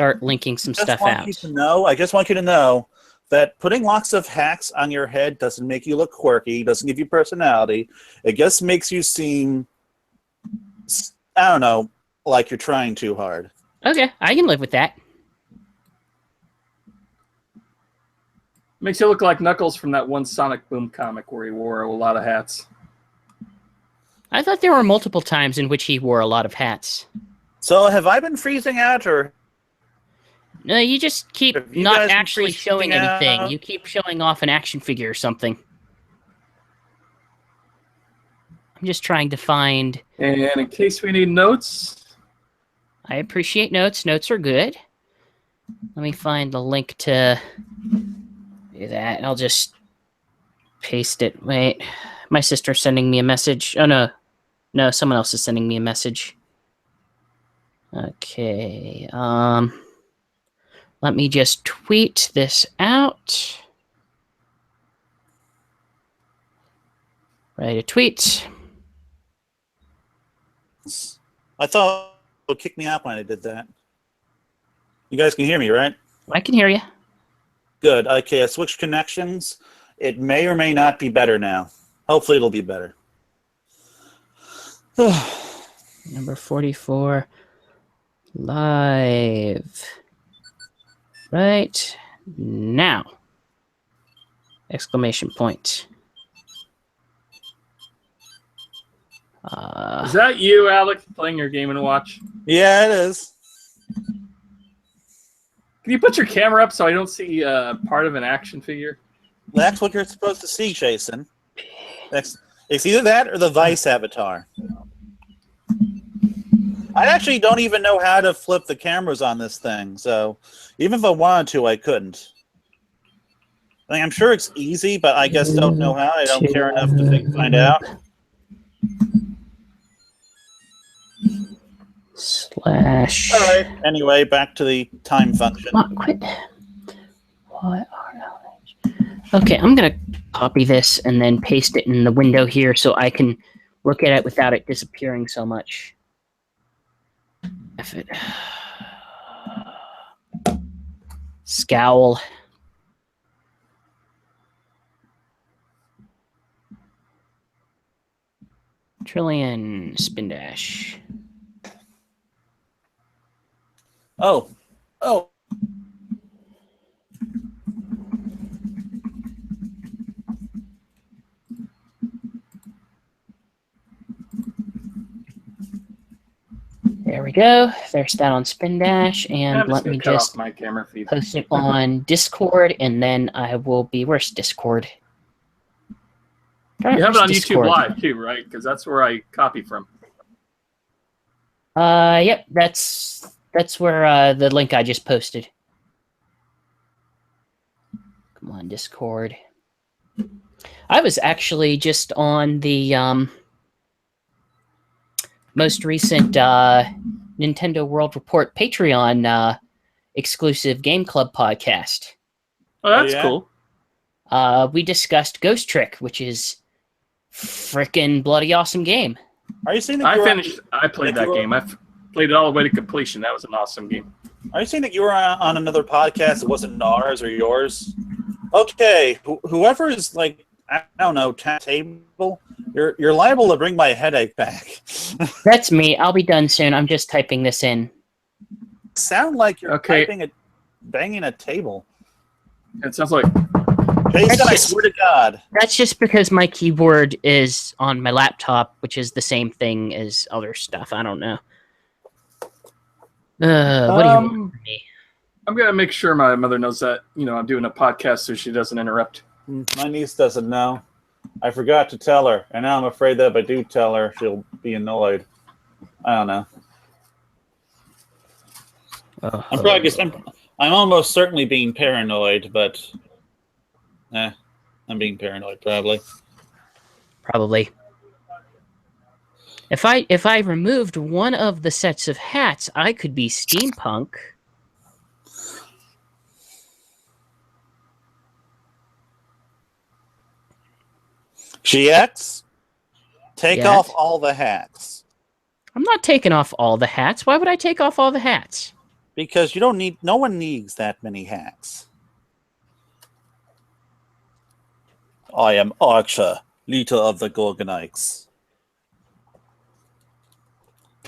start linking some stuff out. I just want you to know that putting lots of hats on your head doesn't make you look quirky, doesn't give you personality. It just makes you seem, I don't know, like you're trying too hard. Okay, I can live with that. Makes you look like Knuckles from that one Sonic Boom comic where he wore a lot of hats. I thought there were multiple times in which he wore a lot of hats. So have I been freezing out, or? No, you just keep not actually showing anything. You keep showing off an action figure or something. I'm just trying to find... And in case we need notes... I appreciate notes. Notes are good. Let me find the link to do that. I'll just paste it. Wait. My sister's sending me a message. Oh, no. No, someone else is sending me a message. Okay. Let me just tweet this out. Write a tweet. I thought it would kick me out when I did that. You guys can hear me, right? I can hear you. Good. Okay, I switched connections. It may or may not be better now. Hopefully it'll be better. Number 44. Live. Right now. Exclamation point. Is that you, Alex, playing your Game & Watch? Yeah, it is. Can you put your camera up so I don't see part of an action figure? That's what you're supposed to see, Jason. It's either that or the Vice avatar. I actually don't even know how to flip the cameras on this thing, so even if I wanted to, I couldn't. I mean, I'm sure it's easy, but I just don't know how. I don't care enough to find out. Slash. All right. Anyway, back to the time function. Come on, quit. Okay, I'm gonna copy this and then paste it in the window here so I can look at it without it disappearing so much. F it. Scowl. Trillion spin dash. Oh. There we go. There's that on Spin Dash, and let me just my camera feed. Post it on Discord, and then I will be... Where's Discord? You have it on Discord. YouTube Live too, right? Because that's where I copy from. Yep. That's where the link I just posted. Come on, Discord. I was actually just on the most recent Nintendo World Report Patreon exclusive Game Club podcast. Oh, that's cool. We discussed Ghost Trick, which is frickin' bloody awesome game. Are you saying that I played that game. I played it all the way to completion. That was an awesome game. Are you saying that you were on another podcast that wasn't ours or yours? Okay, whoever is like, I don't know, table, you're liable to bring my headache back. That's me. I'll be done soon. I'm just typing this in. Sound like you're banging a table. It sounds like... Jason, I swear to God. That's just because my keyboard is on my laptop, which is the same thing as other stuff. I don't know. What do you want from me? I'm going to make sure my mother knows that, I'm doing a podcast so she doesn't interrupt. My niece doesn't know. I forgot to tell her, and now I'm afraid that if I do tell her, she'll be annoyed. I don't know. I'm almost certainly being paranoid, but I'm being paranoid probably. If I removed one of the sets of hats, I could be steampunk. GX, take off all the hats. I'm not taking off all the hats. Why would I take off all the hats? Because you don't need. No one needs that many hacks. I am Archer, leader of the Gorgonites.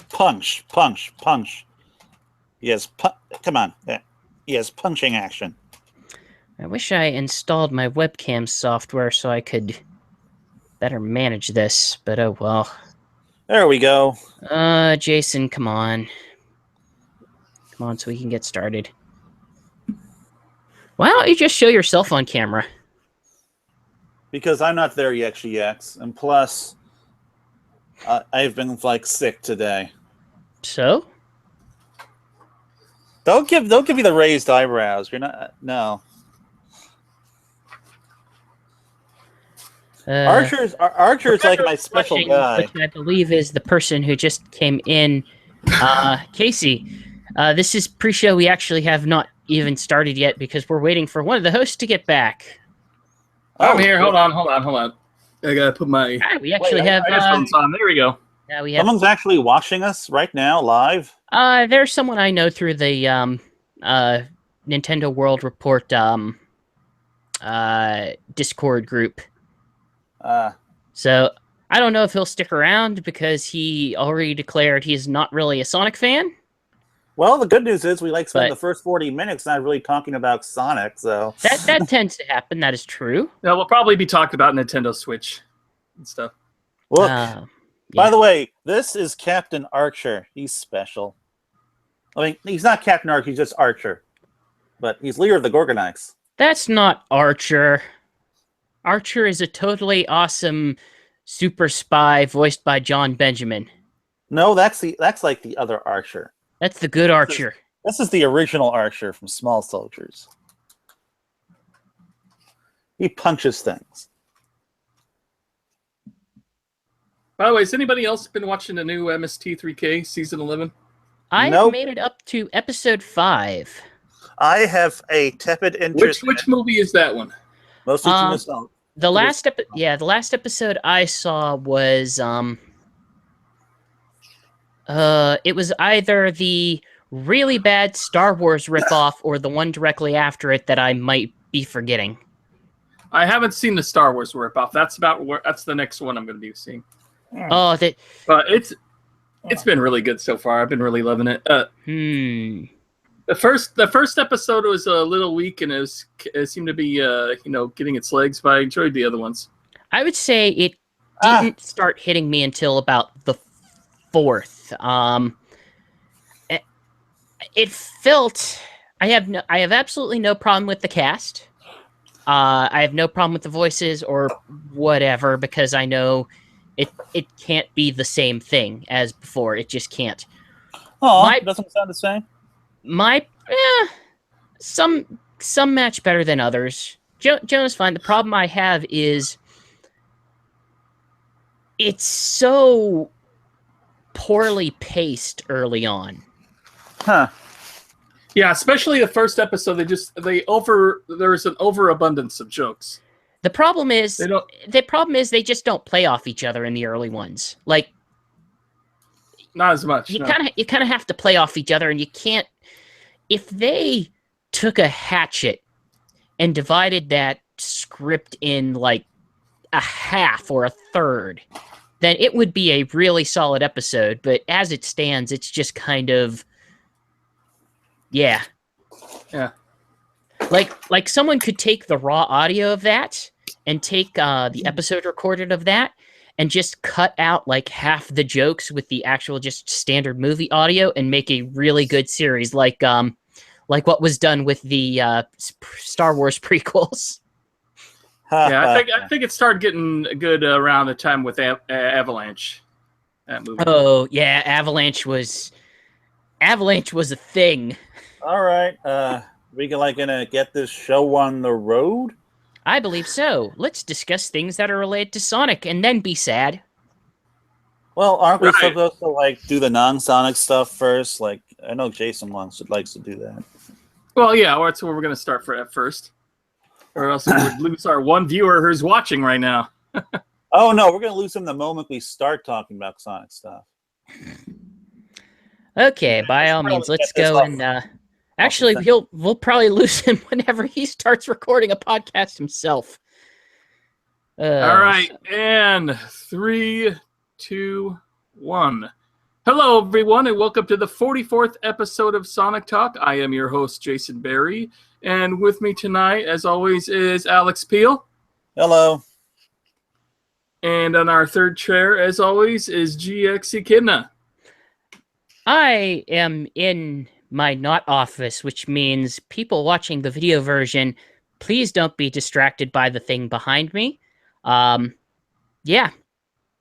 Punch, punch, punch. Yes, come on. Yes, punching action. I wish I installed my webcam software so I could better manage this, but oh well. There we go. Jason, come on. Come on so we can get started. Why don't you just show yourself on camera? Because I'm not there yet, GX. And plus, I've been, like, sick today. So? Don't give me the raised eyebrows. You're not... No. Archer's like my special watching, guy. which I believe is the person who just came in. Casey, this is pre-show. We actually have not even started yet because we're waiting for one of the hosts to get back. I'm here. Hold on. I gotta put my We actually have. headphones on. There we go. Yeah, we have. Someone's actually watching us right now, live. There's someone I know through the Nintendo World Report Discord group. So I don't know if he'll stick around because he already declared he's not really a Sonic fan. Well, the good news is we spend But- the first 40 minutes not really talking about Sonic, so... That tends to happen. That is true. Yeah, we'll probably be talking about Nintendo Switch and stuff. Look, Yeah. by the way, this is Captain Archer. He's special. I mean, he's not Captain Archer, he's just Archer. But he's leader of the Gorgonites. That's not Archer. Archer is a totally awesome super spy voiced by John Benjamin. No, that's like the other Archer. That's the good Archer. This is the original Archer from Small Soldiers. He punches things. By the way, has anybody else been watching the new MST3K season 11? I've Nope. made it up to episode 5. I have a tepid interest. Which movie is that one? Mostly to myself. The last episode I saw was it was either the really bad Star Wars ripoff or the one directly after it that I might be forgetting. I haven't seen the Star Wars ripoff. That's the next one I'm going to be seeing. Oh, that But it's been really good so far. I've been really loving it. The first episode was a little weak and it seemed to be getting its legs, but I enjoyed the other ones. I would say it didn't start hitting me until about the 4th. It felt I have absolutely no problem with the cast. I have no problem with the voices or whatever because I know it can't be the same thing as before. It just can't. Oh, doesn't sound the same. Some match better than others. Jonah's fine. The problem I have is it's so poorly paced early on. Huh. Yeah, especially the first episode. There's an overabundance of jokes. The problem is They they just don't play off each other in the early ones. Like not as much. you no. kind of have to play off each other, and you can't. If they took a hatchet and divided that script in like a half or a third, then it would be a really solid episode. But as it stands, it's just kind of yeah. Like someone could take the raw audio of that and take the episode recorded of that and just cut out like half the jokes with the actual just standard movie audio and make a really good series like what was done with the Star Wars prequels. Yeah, I think it started getting good around the time with Avalanche. That movie. Oh yeah, Avalanche was a thing. All right. We gonna get this show on the road? I believe so. Let's discuss things that are related to Sonic and then be sad. Well, aren't we Right. supposed to do the non-Sonic stuff first? Like, I know Jason likes to do that. Well, yeah, that's where we're going to start at first. Or else we would lose our one viewer who's watching right now. Oh no, we're gonna lose him the moment we start talking about Sonic stuff. Okay, by all means, let's go and actually we'll probably lose him whenever he starts recording a podcast himself. All right, and 3, 2, 1. Hello, everyone, and welcome to the 44th episode of Sonic Talk. I am your host, Jason Berry, and with me tonight, as always, is Alex Peel. Hello. And on our third chair, as always, is GX Echidna. I am in my not office, which means people watching the video version, please don't be distracted by the thing behind me. Yeah.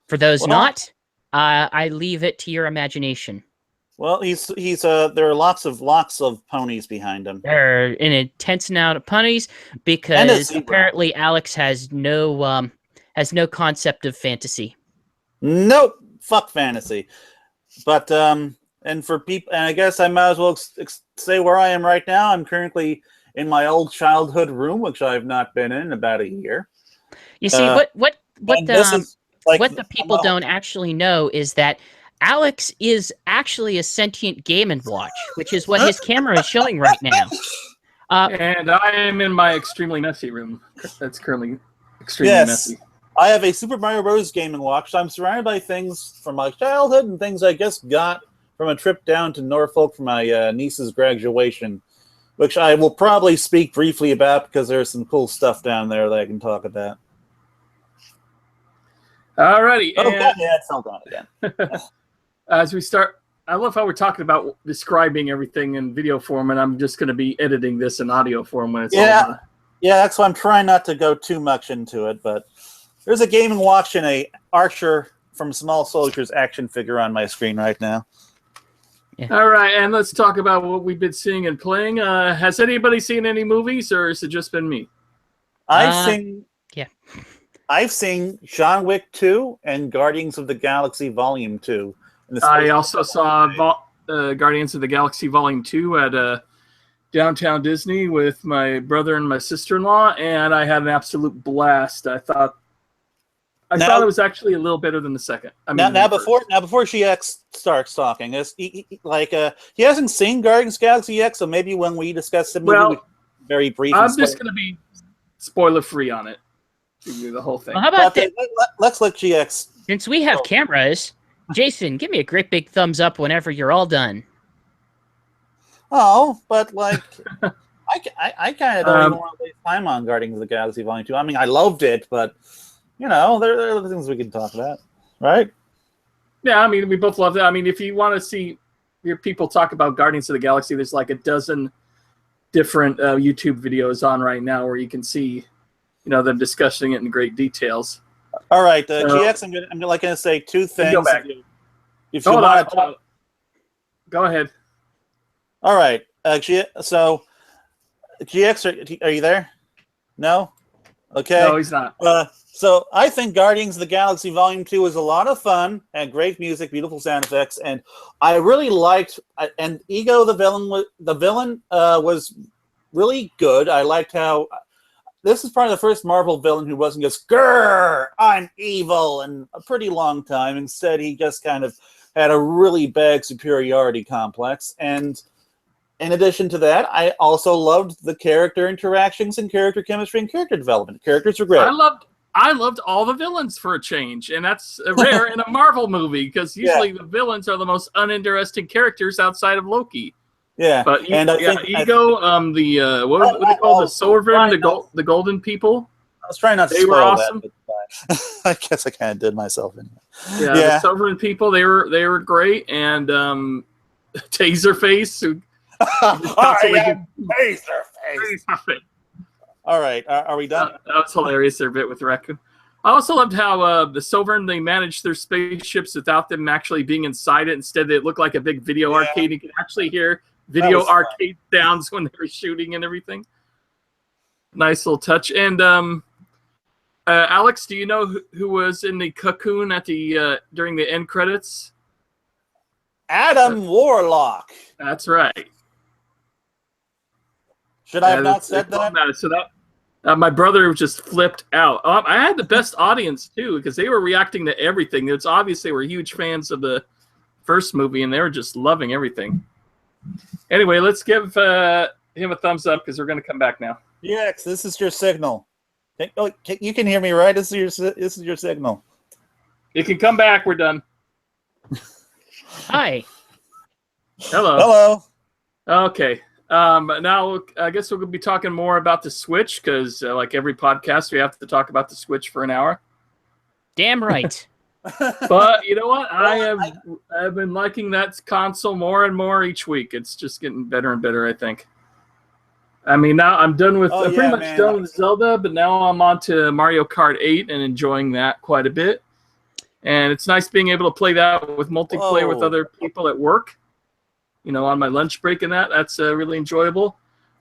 For those not, I leave it to your imagination. Well, he's there are lots of ponies behind him. There are an intense amount of ponies because apparently Alex has no concept of fantasy. Nope, fuck fantasy. But and for people, and I guess I might as well say where I am right now. I'm currently in my old childhood room, which I've not been in about a year. You see, what the people don't actually know is that Alex is actually a sentient Game & Watch, which is what his camera is showing right now. And I am in my extremely messy room. That's currently extremely messy. I have a Super Mario Bros. Game & Watch. So I'm surrounded by things from my childhood and things I just got from a trip down to Norfolk for my niece's graduation, which I will probably speak briefly about because there's some cool stuff down there that I can talk about. Alrighty. Oh, God, yeah, it's all gone again. As we start, I love how we're talking about describing everything in video form, and I'm just going to be editing this in audio form when it's all done. Yeah, that's why I'm trying not to go too much into it, but there's a Game & Watch and a Archer from Small Soldiers action figure on my screen right now. Yeah. All right, and let's talk about what we've been seeing and playing. Has anybody seen any movies, or has it just been me? I've seen John Wick 2 and Guardians of the Galaxy Volume 2. I also saw Guardians of the Galaxy Volume 2 at Downtown Disney with my brother and my sister-in-law, and I had an absolute blast. I thought it was actually a little better than the second. Before GX starts talking, he hasn't seen Guardians of the Galaxy yet, so maybe when we discuss the movie, very brief. I'm just going to be spoiler-free on it. Give you the whole thing. Well, how about let's let GX. Since we have cameras, Jason, give me a great big thumbs up whenever you're all done. Oh, but I kind of don't even want to waste time on Guardians of the Galaxy Volume 2. I mean, I loved it, but there are other things we can talk about, right? Yeah, I mean, we both love that. I mean, if you want to see your people talk about Guardians of the Galaxy, there's like a dozen different YouTube videos on right now where you can see, them discussing it in great details. All right, GX, I'm going to say two things. Go back. If you want to talk, go ahead. All right, so GX, are you there? No. Okay. No, he's not. So I think Guardians of the Galaxy Volume 2 was a lot of fun, had great music, beautiful sound effects, and I really liked. And Ego, the villain, was really good. I liked how this is probably the first Marvel villain who wasn't just "Grrr, I'm evil" in a pretty long time. Instead, he just kind of had a really bad superiority complex. And in addition to that, I also loved the character interactions and character chemistry and character development. Characters are great. I loved all the villains for a change, and that's rare in a Marvel movie because usually the villains are the most uninteresting characters outside of Loki. Yeah, but Ego, what do they call the Sovereign, the Golden People? I was trying not to spoil were awesome. that, but I guess I kind of did myself in. Yeah, the Sovereign People, they were great, and Taserface, who Taserface. All right, are we done? That was hilarious. Their bit with Raccoon. I also loved how the Sovereign, they managed their spaceships without them actually being inside it. Instead, it looked like a big video arcade. You could actually hear video arcade sounds when they were shooting and everything. Nice little touch. And Alex, do you know who was in the cocoon at the during the end credits? Adam Warlock. That's right. Should I have not said that? So that my brother just flipped out. I had the best audience too because they were reacting to everything. It's obvious they were huge fans of the first movie, and they were just loving everything. Anyway, let's give him a thumbs up because we're going to come back now. Yes, this is your signal. You can hear me, right? This is your signal. You can come back. We're done. Hi. Hello. Hello. Okay. Now I guess we're going to be talking more about the Switch because, like every podcast, we have to talk about the Switch for an hour. Damn right. But you know what? I've been liking that console more and more each week. It's just getting better and better, I think. I mean, now I'm done with I'm pretty much done with Zelda, but now I'm on to Mario Kart 8 and enjoying that quite a bit. And it's nice being able to play that with multiplayer with other people at work. You know, on my lunch break and that's really enjoyable.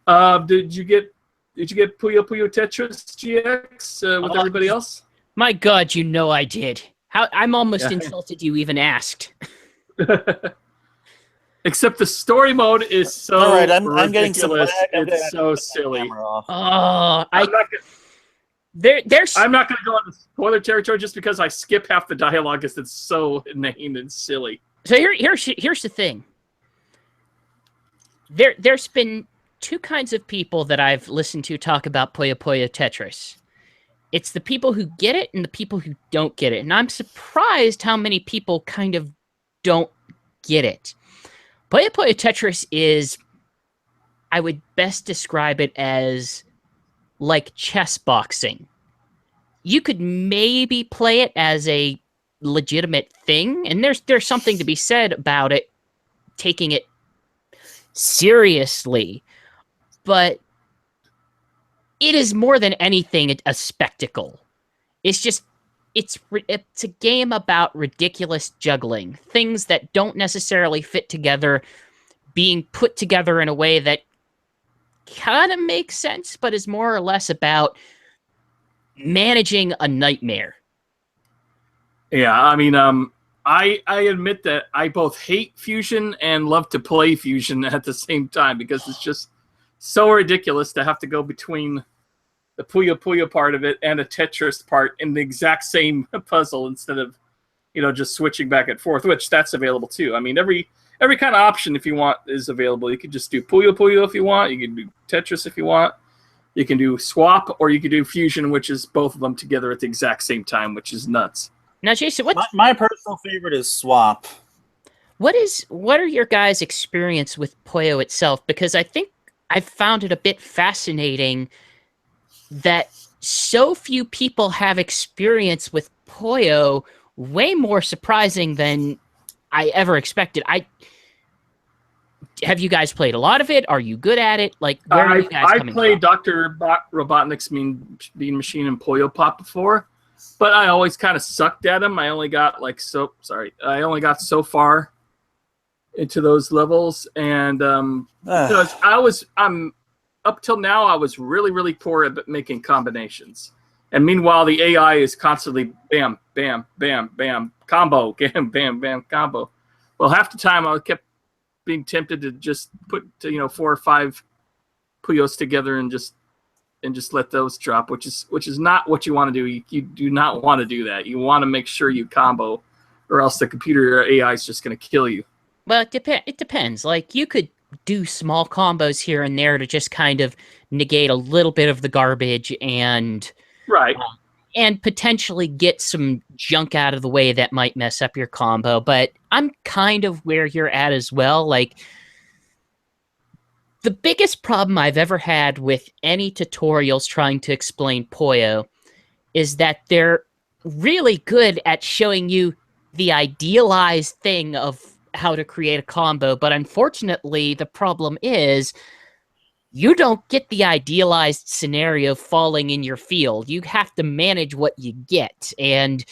Did you get Puyo Puyo Tetris GX with everybody else? My God, you know I did. I'm almost insulted you even asked. Except the story mode is so all right, I'm getting some lag. It's so silly. Oh, I'm not going to go into spoiler territory just because I skip half the dialogue because it's so inane and silly. So here's the thing. There's been two kinds of people that I've listened to talk about Puyo Puyo Tetris. It's the people who get it and the people who don't get it. And I'm surprised how many people kind of don't get it. Puyo Puyo Tetris is, I would best describe it as like chess boxing. You could maybe play it as a legitimate thing, and there's something to be said about it, taking it seriously, but it is more than anything a spectacle. It's a game about ridiculous juggling, things that don't necessarily fit together, being put together in a way that kind of makes sense, but is more or less about managing a nightmare. Yeah, I mean, I admit that I both hate Fusion and love to play Fusion at the same time because it's just so ridiculous to have to go between the Puyo Puyo part of it and a Tetris part in the exact same puzzle instead of, just switching back and forth, which that's available too. I mean, every kind of option if you want is available. You can just do Puyo Puyo if you want. You can do Tetris if you want. You can do Swap, or you can do Fusion, which is both of them together at the exact same time, which is nuts. Now, Jason, my personal favorite is Swap. What are your guys' experience with Puyo itself? Because I think I've found it a bit fascinating that so few people have experience with Puyo, way more surprising than I ever expected. Have you guys played a lot of it? Are you good at it? Like, where are you guys coming from? I played Dr. Robotnik's Mean Machine and Puyo Pop before, but I always kind of sucked at them. I only got so far into those levels, and because I'm up till now I was really, really poor at making combinations. And meanwhile, the AI is constantly bam, bam, bam, bam, combo, bam, bam, bam, combo. Well, half the time I kept being tempted to just put 4 or 5 Puyos together and just let those drop, which is not what you want to do. You do not want to do that. You want to make sure you combo, or else the computer or AI is just going to kill you. Well, it depends. Like, you could do small combos here and there to just kind of negate a little bit of the garbage and right, and potentially get some junk out of the way that might mess up your combo. But I'm kind of where you're at as well. Like, the biggest problem I've ever had with any tutorials trying to explain Puyo is that they're really good at showing you the idealized thing of how to create a combo, but unfortunately the problem is you don't get the idealized scenario falling in your field. You have to manage what you get, and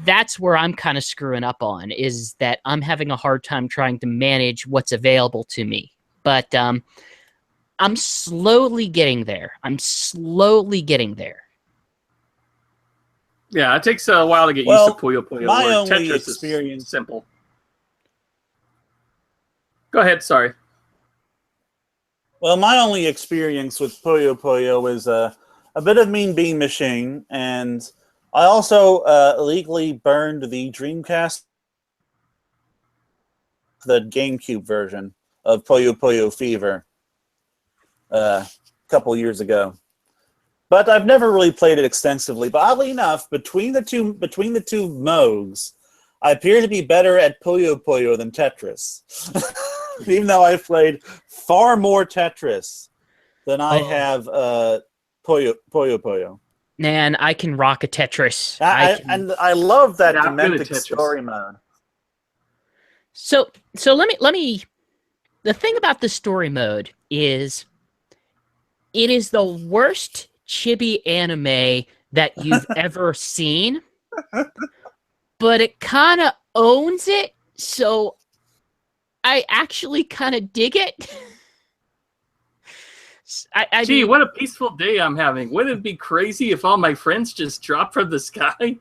that's where I'm kind of screwing up on, is that I'm having a hard time trying to manage what's available to me. But I'm slowly getting there. Yeah, it takes a while to get used to Puyo Puyo. My only Tetris experience is simple. Go ahead, sorry. Well, my only experience with Puyo Puyo is a bit of Mean Bean Machine, and I also illegally burned the Dreamcast the GameCube version of Puyo Puyo Fever a couple years ago. But I've never really played it extensively. But oddly enough, between the two Moogs, I appear to be better at Puyo Puyo than Tetris. Even though I've played far more Tetris than I have Puyo Puyo. Man, I can rock a Tetris. And I love that Yeah, I'm good at Dementic Tetris. story mode. So let me. The thing about the story mode is, it is the worst chibi anime that you've ever seen, but it kind of owns it. So I actually kind of dig it. Gee, what a peaceful day I'm having. Wouldn't it be crazy if all my friends just dropped from the sky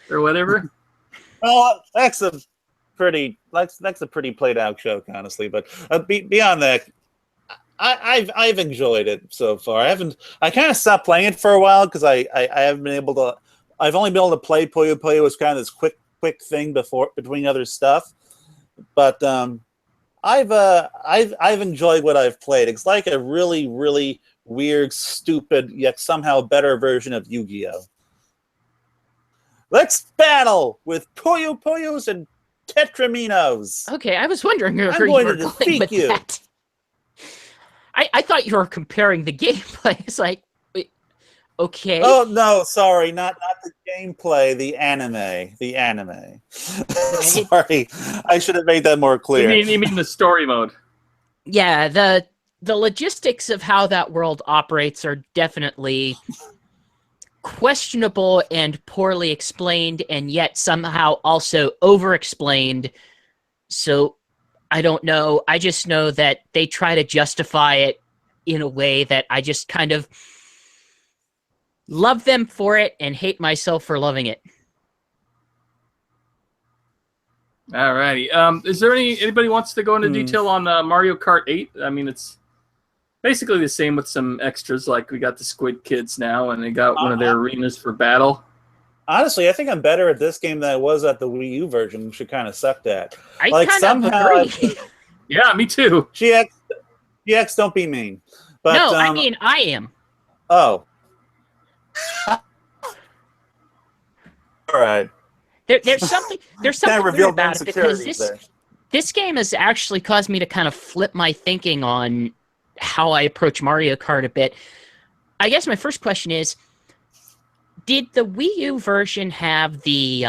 or whatever? Well, that's a pretty played out joke, honestly. But beyond that, I've enjoyed it so far. I kind of stopped playing it for a while because I haven't been able to. I've only been able to play Puyo Puyo as kind of this quick thing between other stuff. But I've enjoyed what I've played. It's like a really, really weird, stupid, yet somehow better version of Yu-Gi-Oh! Let's battle with Puyo Puyos and Tetraminos. Okay, I was wondering where I'm you going were to going defeat with you. that. I thought you were comparing the gameplay. It's like, wait, okay. Oh no, sorry, not the gameplay, the anime. Sorry, I should have made that more clear. You mean the story mode? Yeah, the logistics of how that world operates are definitely questionable and poorly explained, and yet somehow also over-explained. So I don't know. I just know that they try to justify it in a way that I just kind of love them for it and hate myself for loving it. Alrighty. Is there anybody wants to go into detail on Mario Kart 8? I mean, it's basically the same with some extras. Like we got the Squid Kids now, and they got one of their arenas for battle. Honestly, I think I'm better at this game than I was at the Wii U version, which it kind of sucked at. I Like kind of somehow, agree. Yeah, me too. GX, don't be mean. But, No, I mean, I am. Oh. All right. There's something Can't weird reveal about it because insecurities there. this game has actually caused me to kind of flip my thinking on how I approach Mario Kart a bit. I guess my first question is, did the Wii U version have the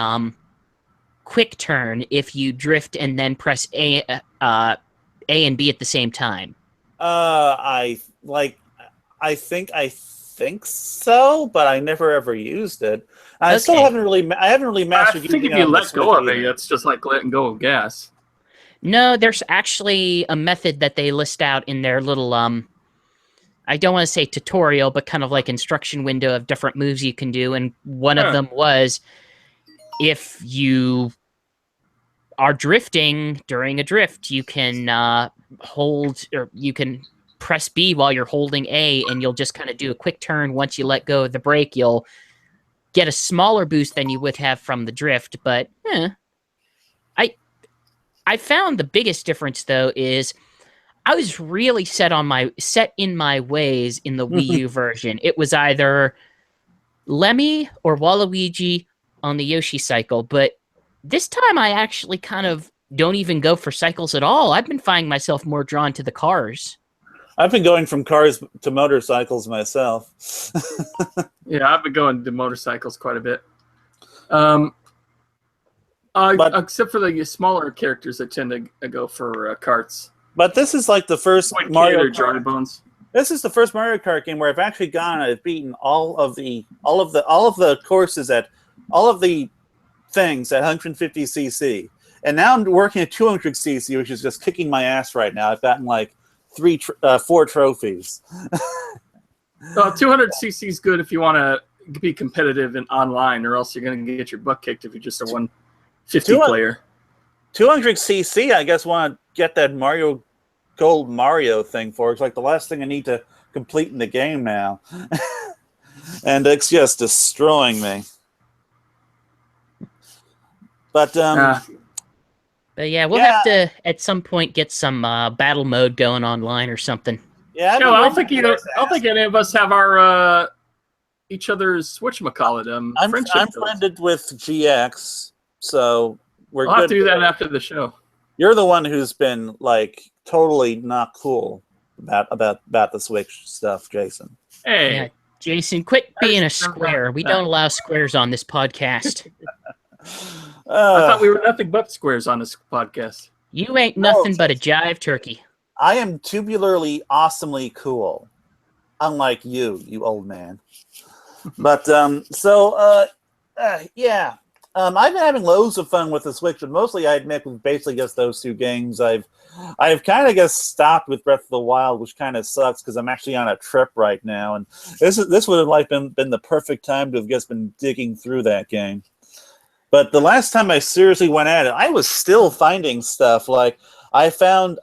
quick turn if you drift and then press A and B at the same time? I think so, but I never ever used it. I still Okay. haven't really I mastered think using if it you on the let go of Switch it, either. it's just like letting go of gas. No, there's actually a method that they list out in their little I don't want to say tutorial, but kind of like instruction window of different moves you can do, and one of them was if you are drifting during a drift, you can hold, or you can press B while you're holding A, and you'll just kind of do a quick turn. Once you let go of the brake, you'll get a smaller boost than you would have from the drift, but I found the biggest difference though is I was really set in my ways in the Wii U version. It was either Lemmy or Waluigi on the Yoshi cycle, but this time I actually kind of don't even go for cycles at all. I've been finding myself more drawn to the cars. I've been going from cars to motorcycles myself. Yeah, I've been going to motorcycles quite a bit. Except for the smaller characters that tend to go for karts. But this is like the first Like Mario Kid or Kart. Johnny Bones. This is the first Mario Kart game where I've actually gone and I've beaten all of the courses at all of the things at 150cc. And now I'm working at 200cc, which is just kicking my ass right now. I've gotten like 4 trophies. 200cc is good if you want to be competitive and online, or else you're going to get your butt kicked if you're just a 150 player. 200cc, I guess, want to get that Gold Mario thing for. It's like the last thing I need to complete in the game now. And it's just destroying me. But But yeah, we'll have to at some point get some battle mode going online or something. Yeah, No, I don't think any of us have our each other's whatchamacallit, I'm friendship. friended with GX, so we're I'll good. have to do that after the show. You're the one who's been like totally not cool about the Switch stuff, Jason. Hey, Yeah, Jason, quit being a square. We don't allow squares on this podcast. I thought we were nothing but squares on this podcast. You ain't nothing but a jive turkey. I am tubularly, awesomely cool, unlike you old man. But yeah. I've been having loads of fun with the Switch, but mostly I admit with basically just those two games. I've kind of stopped with Breath of the Wild, which kind of sucks because I'm actually on a trip right now, and this would have been the perfect time to have just been digging through that game. But the last time I seriously went at it, I was still finding stuff. Like I found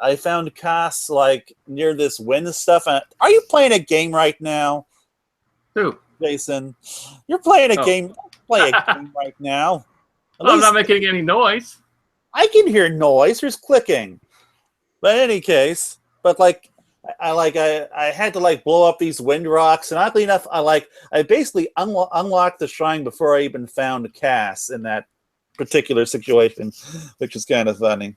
casts like near this wind stuff. Are you playing a game right now? Who? Jason, you're playing a game. Play a game right now. I'm not making any noise. I can hear noise. There's clicking. But in any case, I had to like blow up these wind rocks, and oddly enough, I basically unlocked the shrine before I even found Cass in that particular situation, which is kind of funny.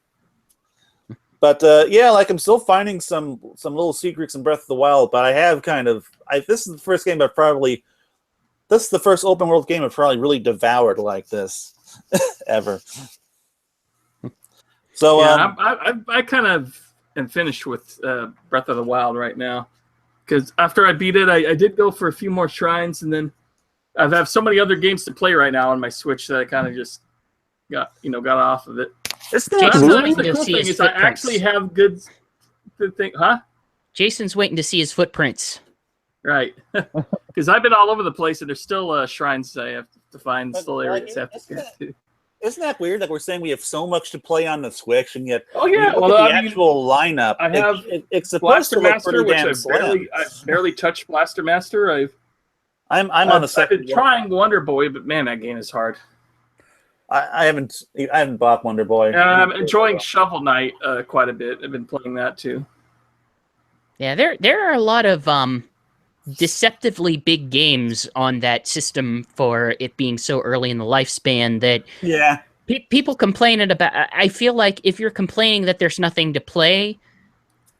But yeah, like I'm still finding some little secrets in Breath of the Wild, but I have this is the first game this is the first open world game I've probably really devoured like this ever. So yeah, I kind of am finished with Breath of the Wild right now, because after I beat it, I did go for a few more shrines, and then I have so many other games to play right now on my Switch that I kind of just got off of it. It's the cool thing is I actually have good thing, huh? Jason's waiting to see his footprints. Right, because I've been all over the place, and there's still shrines I have to find, still areas I have to get to. Isn't that weird? Like we're saying we have so much to play on the Switch, and yet the actual lineup. I have it's supposed Blaster to look Master, pretty which damn I barely touched Blaster Master. I'm on the second. I've been trying Wonder Boy, but man, that game is hard. I haven't bought Wonder Boy. I'm enjoying Shovel Knight quite a bit. I've been playing that too. Yeah, there are a lot of deceptively big games on that system for it being so early in the lifespan that people complaining about. I feel like if you're complaining that there's nothing to play,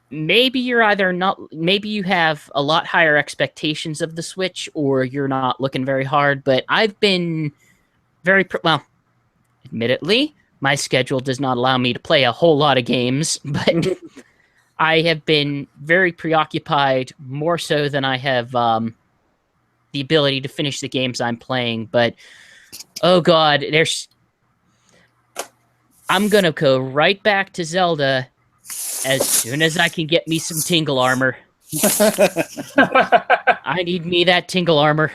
maybe you're either not, maybe you have a lot higher expectations of the Switch, or you're not looking very hard. But I've been well, admittedly, my schedule does not allow me to play a whole lot of games, but I have been very preoccupied, more so than I have the ability to finish the games I'm playing. But, oh god, I'm going to go right back to Zelda as soon as I can get me some Tingle Armor. I need me that Tingle Armor.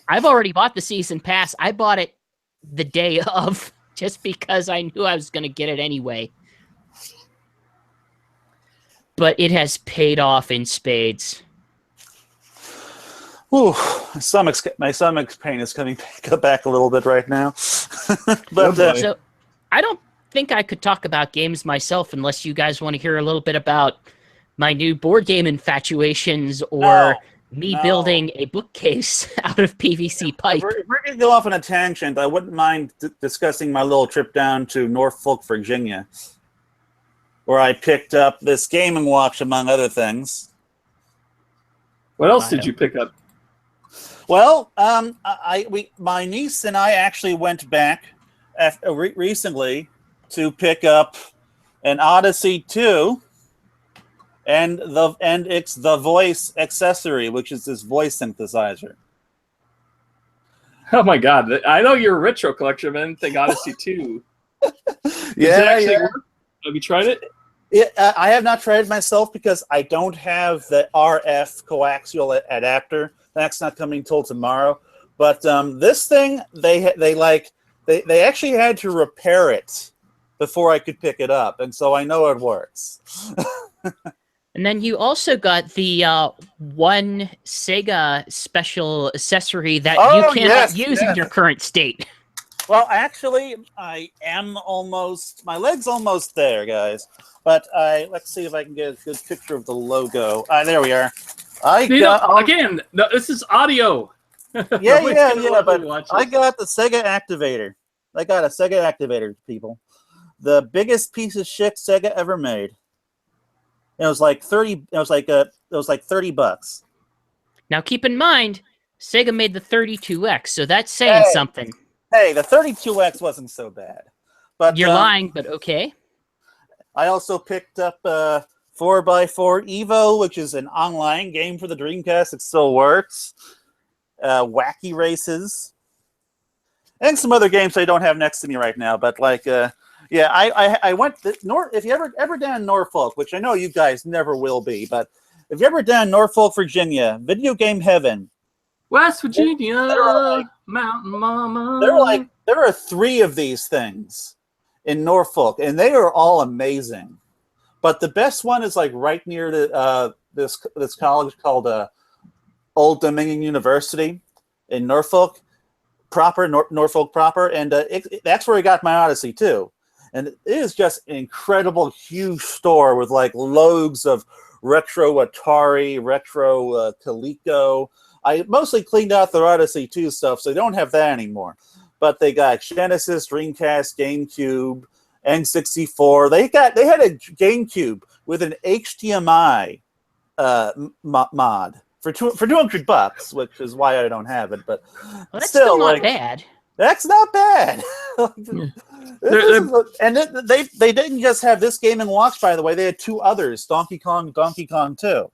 I've already bought the Season Pass. I bought it the day of, just because I knew I was going to get it anyway. But it has paid off in spades. Ooh, my stomach's pain is coming back a little bit right now. But so I don't think I could talk about games myself unless you guys want to hear a little bit about my new board game infatuations, or me building a bookcase out of PVC pipe. We're going to go off on a tangent. I wouldn't mind discussing my little trip down to Norfolk, Virginia, where I picked up this Game & Watch, among other things. What else did you pick up? Well, my niece and I actually went back recently to pick up an Odyssey 2 and it's the voice accessory, which is this voice synthesizer. Oh my god! I know your retro collection, man. I didn't think Odyssey 2. Work? Have you tried it? I have not tried it myself because I don't have the RF coaxial adapter. That's not coming till tomorrow. But this thing, they actually had to repair it before I could pick it up, and so I know it works. And then you also got the one Sega special accessory that you cannot use in your current state. Well, actually, I am almost. My leg's almost there, guys. But let's see if I can get a good picture of the logo. There we are. Again, no, this is audio. Yeah. But I got the Sega Activator. I got a Sega Activator, people. The biggest piece of shit Sega ever made. It was like $30. It was like $30. Now keep in mind, Sega made the 32X, so that's saying something. Hey, the 32X wasn't so bad. But you're lying, but okay. I also picked up 4x4 Evo, which is an online game for the Dreamcast. It still works. Wacky Races. And some other games I don't have next to me right now. But I went if you ever down in Norfolk, which I know you guys never will be, but if you're ever down in Norfolk, Virginia, Video Game Heaven. West Virginia, Mountain Mama. There are 3 of these things in Norfolk, and they are all amazing. But the best one is like right near this college called Old Dominion University in Norfolk proper, Norfolk proper, and that's where I got my Odyssey too. And it is just an incredible, huge store with like loads of retro Atari, retro Coleco. I mostly cleaned out their Odyssey 2 stuff, so they don't have that anymore. But they got Genesis, Dreamcast, GameCube, N64. They had a GameCube with an HDMI mod for $200, which is why I don't have it. But that's still not bad. That's not bad. They didn't just have this Game & Watch, by the way. They had 2 others, Donkey Kong 2,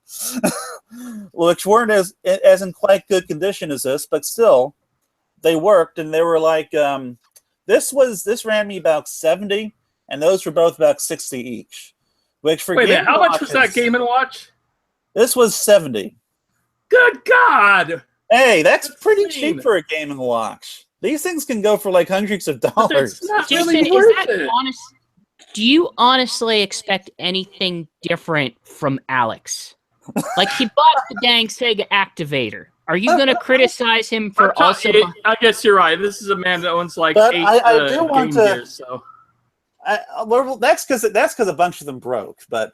which weren't as in quite good condition as this, but still, they worked, and they were like, this ran me about $70, and those were both about $60 each. Which for Wait a minute, how much was that Game & Watch? This was $70. Good God! Hey, that's pretty cheap for a Game & Watch. These things can go for like hundreds of dollars. Jason, really is that honest? Do you honestly expect anything different from Alex? Like, he bought the dang Sega Activator. Are you going to criticize him for also? I guess you're right. This is a man that owns like but 8 I do want Game to. Gears, so. That's because a bunch of them broke. But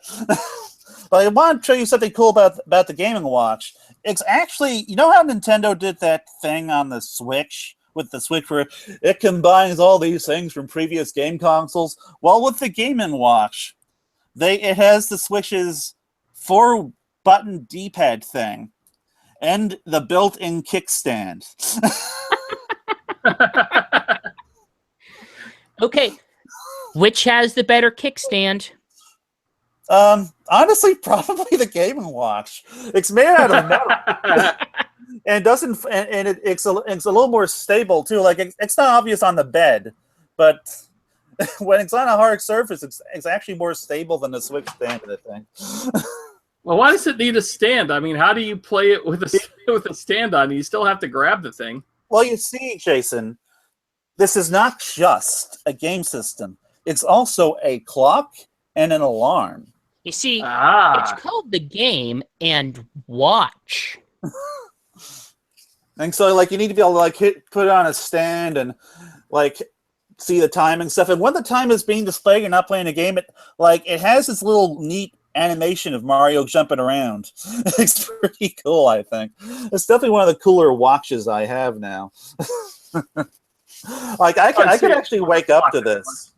I want to show you something cool about the Game & Watch. It's actually, you know how Nintendo did that thing on the Switch? With the Switch where it combines all these things from previous game consoles. Well, with the Game & Watch, it has the Switch's 4-button D-pad thing and the built-in kickstand. Okay, which has the better kickstand? Honestly, probably the Game & Watch. It's made out of metal. And it's a little more stable too. Like it's not obvious on the bed, but when it's on a hard surface, it's actually more stable than the Switch stand of the thing. Well, why does it need a stand? I mean, how do you play it with a stand on? You still have to grab the thing. Well, you see, Jason, this is not just a game system. It's also a clock and an alarm. You see, it's called the Game & Watch. And so, like, you need to be able to like put it on a stand and like see the time and stuff. And when the time is being displayed, you're not playing a game. It has this little neat animation of Mario jumping around. It's pretty cool, I think. It's definitely one of the cooler watches I have now. Like I could actually wake up to this.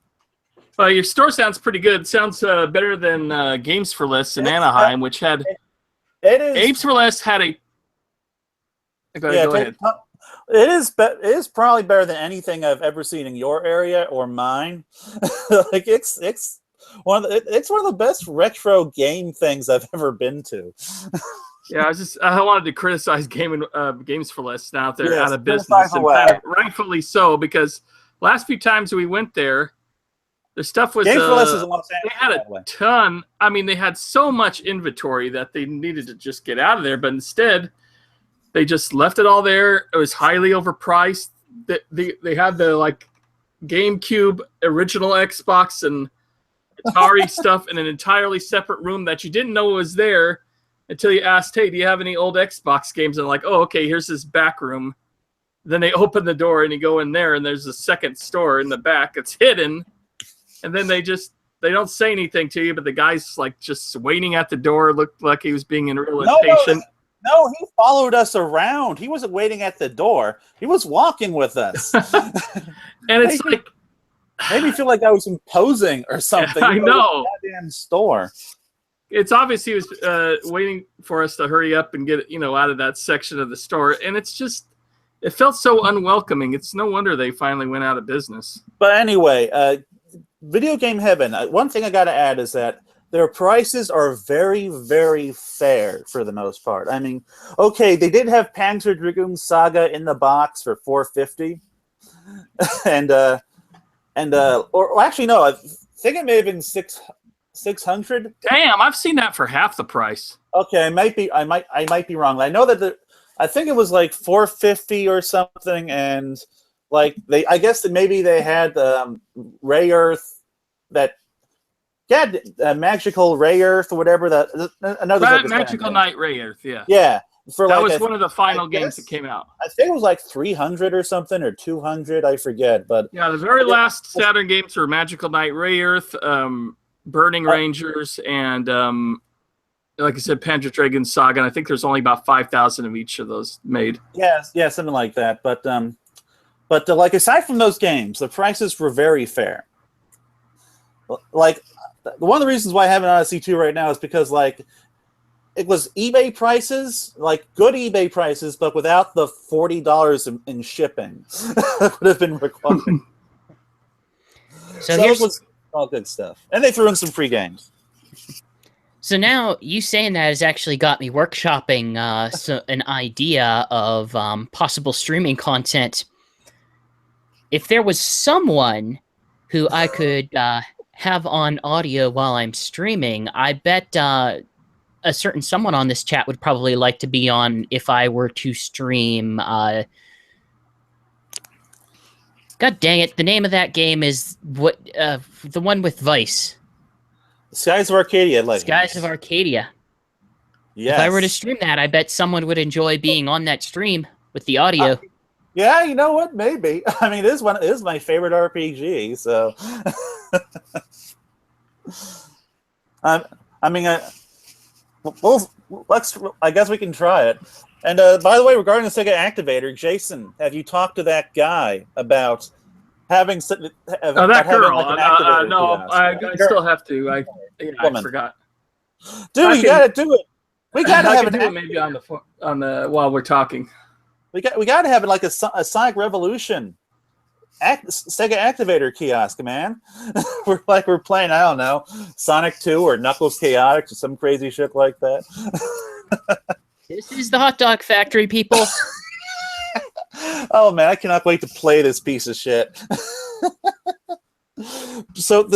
Well, your store sounds pretty good. It sounds better than Games for Less in Anaheim, which had. It is. Games for Less had a. Go ahead. It is probably better than anything I've ever seen in your area or mine. Like it's one of the best retro game things I've ever been to. Yeah, I wanted to criticize Games for Less now that they're out of business, and kind of rightfully so, because last few times we went there, the stuff was Games for Less is in Los Angeles. They had a ton. I mean, they had so much inventory that they needed to just get out of there, but instead. They just left it all there. It was highly overpriced. They had the like GameCube, original Xbox, and Atari stuff in an entirely separate room that you didn't know was there until you asked, "Hey, do you have any old Xbox games?" And like, "Oh, okay, here's this back room." Then they open the door and you go in there and there's a second store in the back. It's hidden. And then they don't say anything to you, but the guy's like just waiting at the door. Looked like he was being real impatient. No, he followed us around. He wasn't waiting at the door. He was walking with us. And it's like, made me feel like I was imposing or something. I know. Goddamn store. It's obvious he was waiting for us to hurry up and get out of that section of the store. And it's just, it felt so unwelcoming. It's no wonder they finally went out of business. But anyway, Video Game Heaven. One thing I got to add is that their prices are very, very fair for the most part. I mean, okay, they did have Panzer Dragoon Saga in the box for $450, or actually no, I think it may have been $600. Damn, I've seen that for half the price. Okay, I might be wrong. I know that I think it was like $450 or something, and like I guess that maybe they had Ray Earth that. Yeah, Magical Ray Earth or whatever. Another Magical Knight Ray Earth, yeah. Yeah. That was one of the final games that came out. I think it was like 300 or something, or 200, I forget. But yeah, the very last Saturn games were Magical Knight Ray Earth, Burning Rangers, and like I said, Panzer Dragoon Saga. And I think there's only about 5,000 of each of those made. Yeah, something like that. But like aside from those games, the prices were very fair. Like, one of the reasons why I have an Odyssey 2 right now is because, like, it was eBay prices, like good eBay prices, but without the $40 in shipping that would have been required. So it was all good stuff. And they threw in some free games. So now, you saying that has actually got me workshopping an idea of possible streaming content. If there was someone who I could... have on audio while I'm streaming, I bet a certain someone on this chat would probably like to be on if I were to stream. God dang it! The name of that game is what the one with Vice. Skies of Arcadia, like Skies of Arcadia. Yes. If I were to stream that, I bet someone would enjoy being on that stream with the audio. Yeah, you know what? Maybe. I mean, it is my favorite RPG, so. I guess we can try it. And by the way, regarding the Sega Activator, Jason, have you talked to that guy about having? That girl? Like no, I still have to. I forgot. Dude, you gotta do it. We gotta have it maybe on the while we're talking. We got to have it like a Sonic Revolution Sega Activator kiosk, man. we're playing, I don't know, Sonic 2 or Knuckles Chaotix or some crazy shit like that. This is the Hot Dog Factory, people. Oh man, I cannot wait to play this piece of shit. So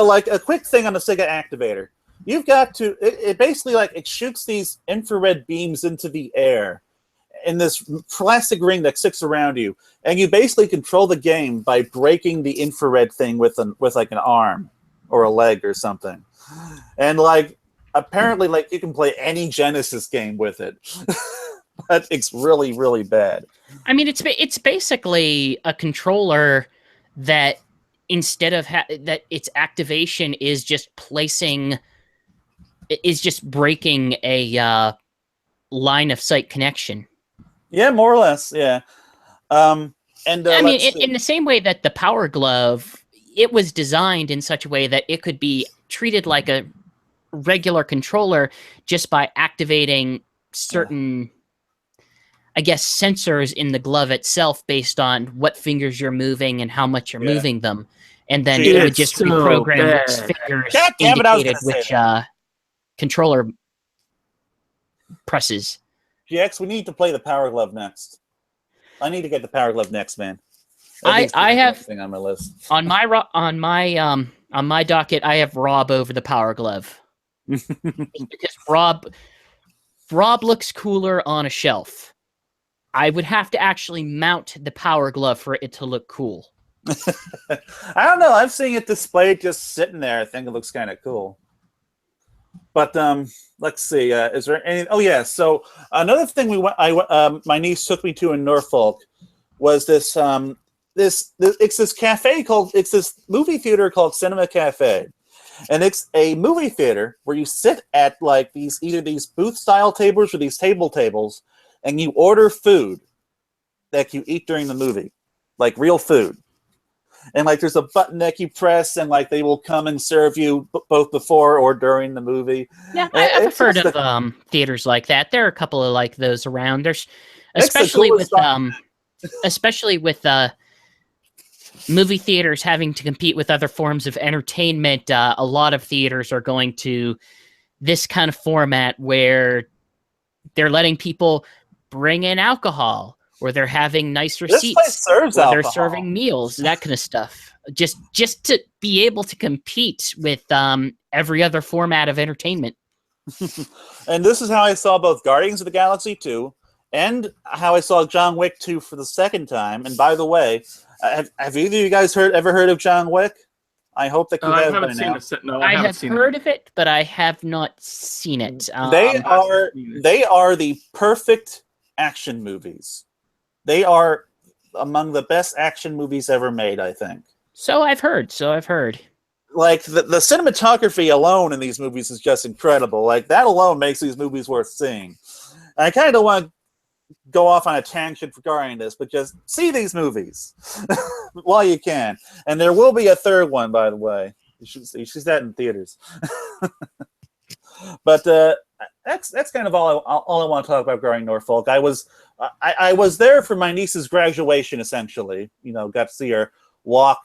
like a quick thing on the Sega Activator. You've got to it basically like it shoots these infrared beams into the air in this plastic ring that sticks around you, and you basically control the game by breaking the infrared thing with like an arm or a leg or something. And like apparently like you can play any Genesis game with it. But it's really, really bad. I mean, it's basically a controller that instead of that its activation is just breaking a line of sight connection. Yeah, more or less. Yeah. I mean, in the same way that the Power Glove, it was designed in such a way that it could be treated like a regular controller just by activating certain, I guess, sensors in the glove itself based on what fingers you're moving and how much you're moving them. And then it would just reprogram which fingers indicated which controller presses. GX, we need to play the Power Glove next. I need to get the Power Glove next, man. I have thing on my list. On my docket, I have Rob over the Power Glove. Because Rob looks cooler on a shelf. I would have to actually mount the Power Glove for it to look cool. I don't know. I'm seeing it displayed just sitting there. I think it looks kind of cool. But let's see. Is there any? Oh yeah. So another thing my niece took me to in Norfolk was this it's this movie theater called Cinema Cafe. And it's a movie theater where you sit at like either these booth style tables or these tables, and you order food that you eat during the movie, like real food. And like there's a button that you press, and like they will come and serve you both before or during the movie. Yeah, I've heard of theaters like that. There are a couple of like those around. There's especially with movie theaters having to compete with other forms of entertainment. A lot of theaters are going to this kind of format where they're letting people bring in alcohol, or they're having nicer This seats, place serves or alcohol. they're serving meals, that kind of stuff. Just to be able to compete with every other format of entertainment. And this is how I saw both Guardians of the Galaxy 2 and how I saw John Wick 2 for the second time. And by the way, have either of you guys ever heard of John Wick? I hope that you have. I haven't seen it. No, I have heard of it, but I have not seen it. They are the perfect action movies. They are among the best action movies ever made, I think. So I've heard. Like the cinematography alone in these movies is just incredible. Like that alone makes these movies worth seeing. And I kind of don't want to go off on a tangent regarding this, but just see these movies while you can. And there will be a third one, by the way. You should see that in theaters. But that's kind of all I want to talk about growing Norfolk. I was there for my niece's graduation, essentially. Got to see her walk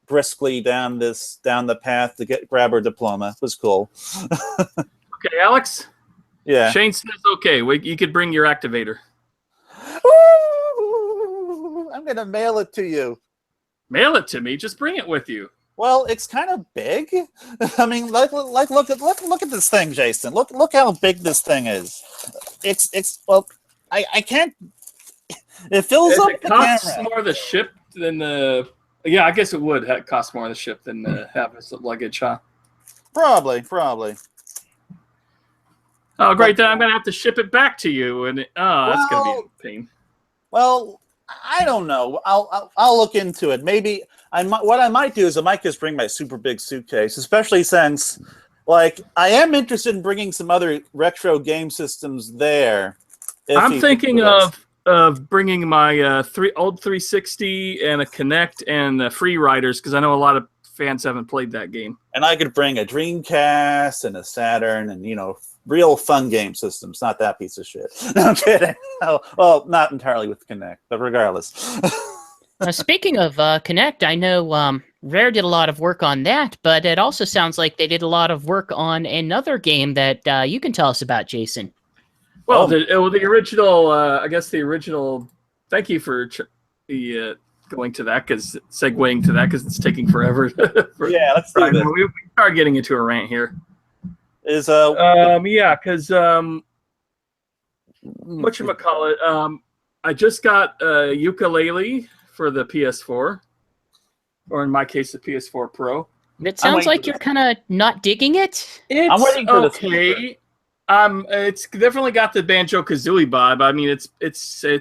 briskly down the path to grab her diploma. It was cool. Okay, Alex. Yeah. Shane says okay. You could bring your activator. Ooh, I'm gonna mail it to you. Mail it to me. Just bring it with you. Well, it's kind of big. I mean, look at this thing, Jason. Look how big this thing is. Well, I can't. It fills up the camera. It costs more to ship than the. Yeah, I guess it would cost more to ship than have as luggage, huh? Probably. Oh, great! Then I'm gonna have to ship it back to you, and that's gonna be a pain. Well, I don't know. I'll look into it. Maybe what I might do is I might just bring my super big suitcase, especially since, like, I am interested in bringing some other retro game systems there. I'm thinking of bringing my old 360 and a Kinect and Free Riders, because I know a lot of fans haven't played that game. And I could bring a Dreamcast and a Saturn and real fun game systems, not that piece of shit. No, I'm kidding. Well, not entirely with Kinect, but regardless. Speaking of Kinect, I know Rare did a lot of work on that, but it also sounds like they did a lot of work on another game that you can tell us about, Jason. Well, the original, I guess the original. Thank you for going to that, segueing to that, because it's taking forever. Yeah, let's do this. We start getting into a rant here. Is yeah, because whatchamacallit, I just got a ukulele for the PS4, or in my case, the PS4 Pro. It sounds like you're kind of not digging it. I'm waiting for okay. It's definitely got the Banjo-Kazooie vibe. I mean, it's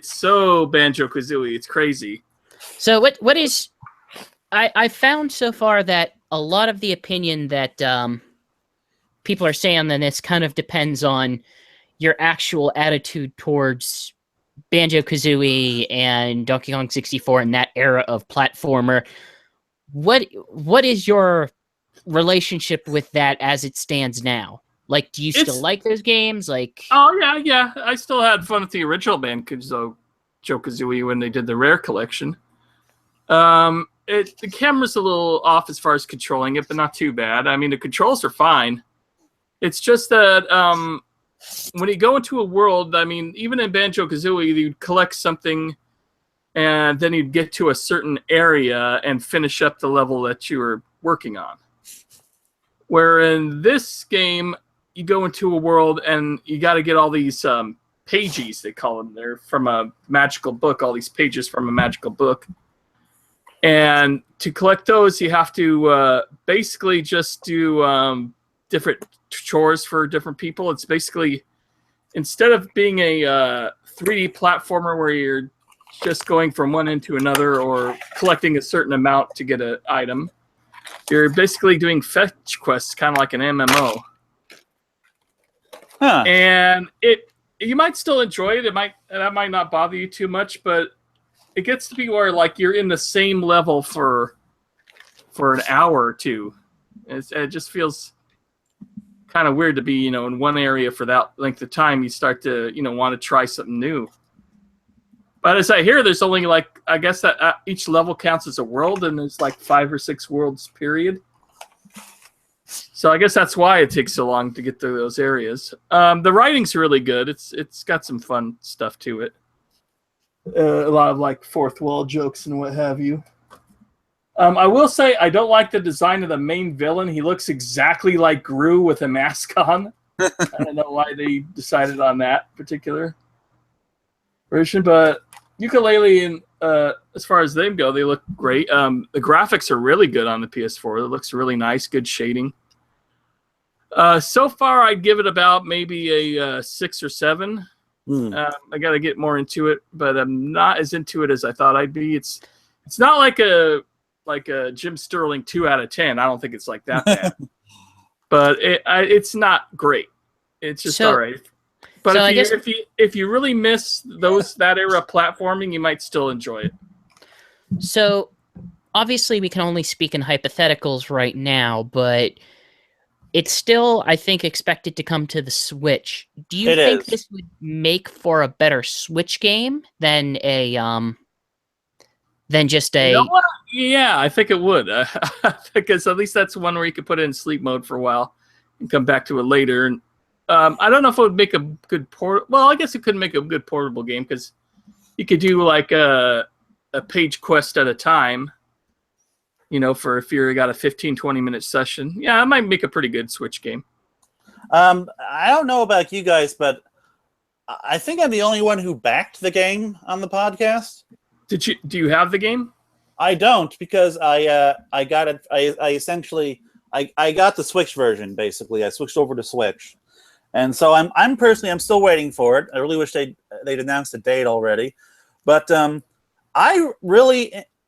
so Banjo-Kazooie. It's crazy. So what is? I found so far that a lot of the opinion that people are saying that this kind of depends on your actual attitude towards Banjo-Kazooie and Donkey Kong 64 and that era of platformer. What is your relationship with that as it stands now? Like, do you still like those games? Like, oh yeah, I still had fun with the original Banjo-Kazooie when they did the Rare collection. The camera's a little off as far as controlling it, but not too bad. I mean, the controls are fine. It's just that when you go into a world, I mean, even in Banjo-Kazooie, you'd collect something, and then you'd get to a certain area and finish up the level that you were working on. Where in this game, you go into a world and you got to get all these pages, they call them. They're from a magical book, all these pages from a magical book. And to collect those, you have to basically just do different chores for different people. It's basically, instead of being a 3D platformer where you're just going from one end to another or collecting a certain amount to get an item. You're basically doing fetch quests, kind of like an MMO. Huh. And you might still enjoy it. That might not bother you too much, but it gets to be where like you're in the same level for an hour or two. It just feels kind of weird to be, in one area for that length of time. You start to, want to try something new. But as I hear, there's only I guess that each level counts as a world, and there's 5 or 6 worlds period. So I guess that's why it takes so long to get through those areas. The writing's really good. It's got some fun stuff to it. A lot of fourth wall jokes and what have you. I will say I don't like the design of the main villain. He looks exactly like Gru with a mask on. I don't know why they decided on that particular version, but Yooka-Laylee and as far as them go, they look great. The graphics are really good on the PS4. It looks really nice, good shading. So far, I'd give it about maybe a 6 or 7. I got to get more into it, but I'm not as into it as I thought I'd be. It's not like a Jim Sterling 2 out of 10. I don't think it's like that bad, but it's not great. It's just all right. But so if you really miss that era of platforming, you might still enjoy it. So obviously we can only speak in hypotheticals right now, but it's still, I think, expected to come to the Switch. Do you think this would make for a better Switch game than just a? You know what? Yeah, I think it would. Because at least that's one where you could put it in sleep mode for a while and come back to it later. And I don't know if it would make a good port. Well, I guess it could make a good portable game because you could do a page quest at a time. For if you got a 15, 20-minute session. Yeah, it might make a pretty good Switch game. I don't know about you guys, but I think I'm the only one who backed the game on the podcast. Do you have the game? I don't, because I got it. I essentially got the Switch version. Basically, I switched over to Switch, and so I'm personally still waiting for it. I really wish they'd announced a date already, but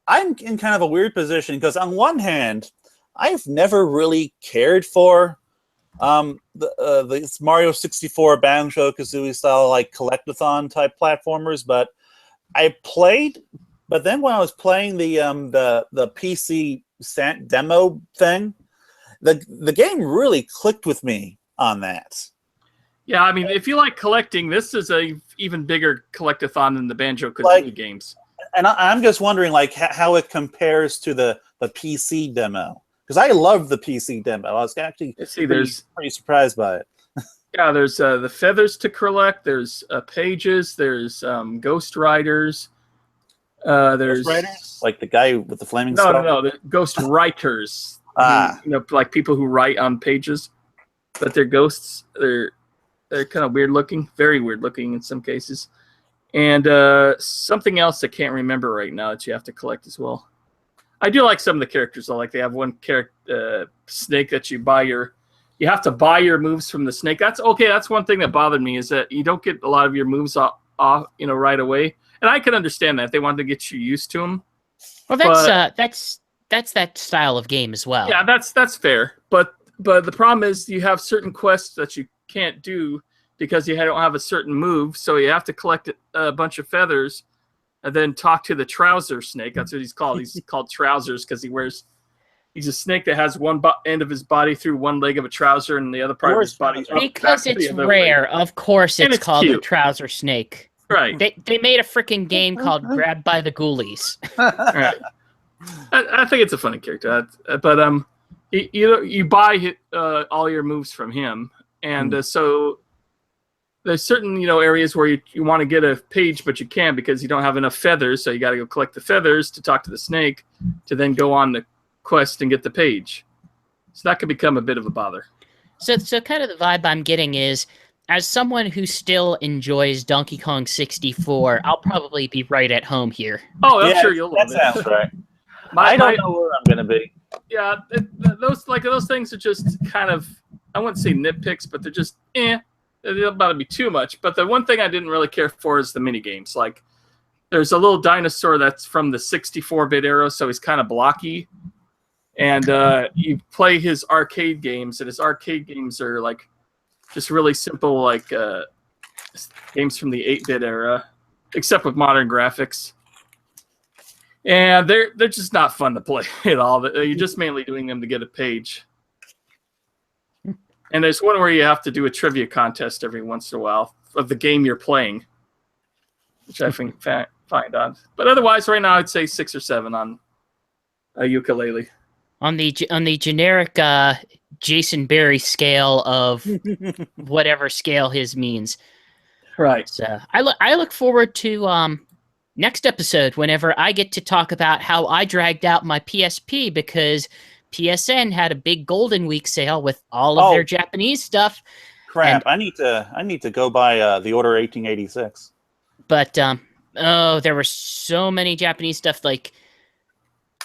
I'm in kind of a weird position because on one hand, I've never really cared for the Mario 64 Banjo-Kazooie style collectathon type platformers, but I played. But then when I was playing the PC demo thing, the game really clicked with me on that. Yeah, I mean, if you like collecting, this is a even bigger collectathon than the Banjo-Kazooie games. And I'm just wondering, how it compares to the PC demo, because I love the PC demo. I was actually pretty surprised by it. Yeah, there's the feathers to collect. There's pages. There's Ghost Riders. There's Ghost Riders? Like the guy with the flaming skull? No, the Ghost Writers. Like people who write on pages, but they're ghosts. They're kind of weird looking, very weird looking in some cases. And something else I can't remember right now that you have to collect as well. I do like some of the characters though. Like they have one character, snake that you have to buy your moves from the snake. That's okay. That's one thing that bothered me is that you don't get a lot of your moves off right away. And I can understand that they wanted to get you used to them. Well, that's that style of game as well. Yeah, that's fair. But the problem is you have certain quests that you can't do because you don't have a certain move, so you have to collect a bunch of feathers and then talk to the trouser snake. That's what he's called. He's called Trousers because he's a snake that has one end of his body through one leg of a trouser and the other part of his body. Because it's rare, of course it's called the trouser snake. Right. They made a freaking game called Grabbed by the Ghoulies. Right. I think it's a funny character. But you buy all your moves from him, and so there's certain areas where you want to get a page, but you can't because you don't have enough feathers. So you got to go collect the feathers to talk to the snake to then go on the quest and get the page. So that could become a bit of a bother. So kind of the vibe I'm getting is, as someone who still enjoys Donkey Kong 64, I'll probably be right at home here. Oh, I'm sure you'll love it. That sounds right. I don't know where I'm going to be. Yeah, those things are just kind of, I wouldn't say nitpicks, but they're just They're about to be too much. But the one thing I didn't really care for is the mini games. Like there's a little dinosaur that's from the 64-bit era, so he's kind of blocky. And you play his arcade games, and his arcade games are like just really simple, like games from the 8-bit era, except with modern graphics. And they're just not fun to play at all. You're just mainly doing them to get a page. And there's one where you have to do a trivia contest every once in a while of the game you're playing, which I think find odd. But otherwise, right now, I'd say 6 or 7 on a ukulele. On the generic Jason Barry scale of whatever scale his means. Right. So I look forward to next episode whenever I get to talk about how I dragged out my PSP because PSN had a big Golden Week sale with all of their Japanese stuff. Crap! I need to go buy the Order 1886. But there were so many Japanese stuff. Like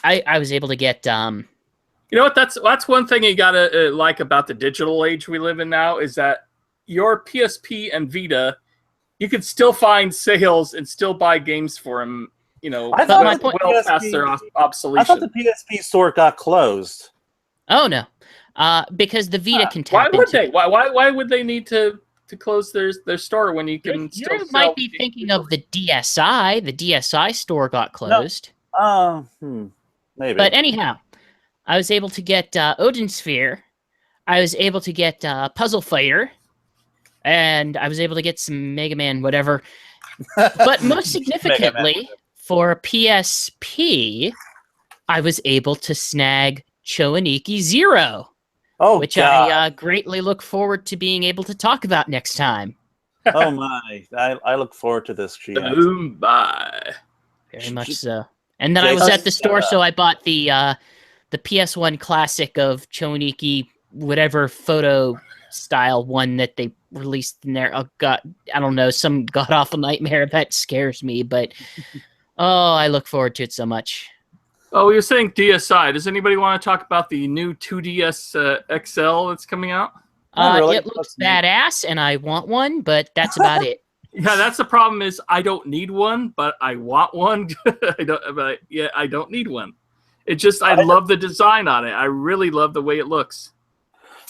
I was able to get. You know what? That's one thing you gotta like about the digital age we live in now is that your PSP and Vita, you can still find sales and still buy games for them. You know, well past their obsolescence. I thought the PSP store got closed. Oh no, because the Vita can tap Why would into they? it. Why would they need to close their store when you can still You sell might be thinking of the DSi. The DSi store got closed. Maybe. But anyhow, I was able to get Odin Sphere. I was able to get Puzzle Fighter. And I was able to get some Mega Man, whatever. But most significantly, for PSP, I was able to snag Choaniki Zero. Which God. I greatly look forward to being able to talk about next time. Oh my! I look forward to this, GX. Boom, bye. Very much so. And then I was at the store, so I bought the PS1 classic of Choaniki, whatever photo style one that they released in there. Oh God, I don't know, some god awful nightmare that scares me, but I look forward to it so much. Oh, you're saying DSi. Does anybody want to talk about the new 2DS XL that's coming out? Really. It looks badass, and I want one, but that's about it. Yeah, that's the problem. Is I don't need one, but I want one. I don't need one. It just I love the design on it. I really love the way it looks.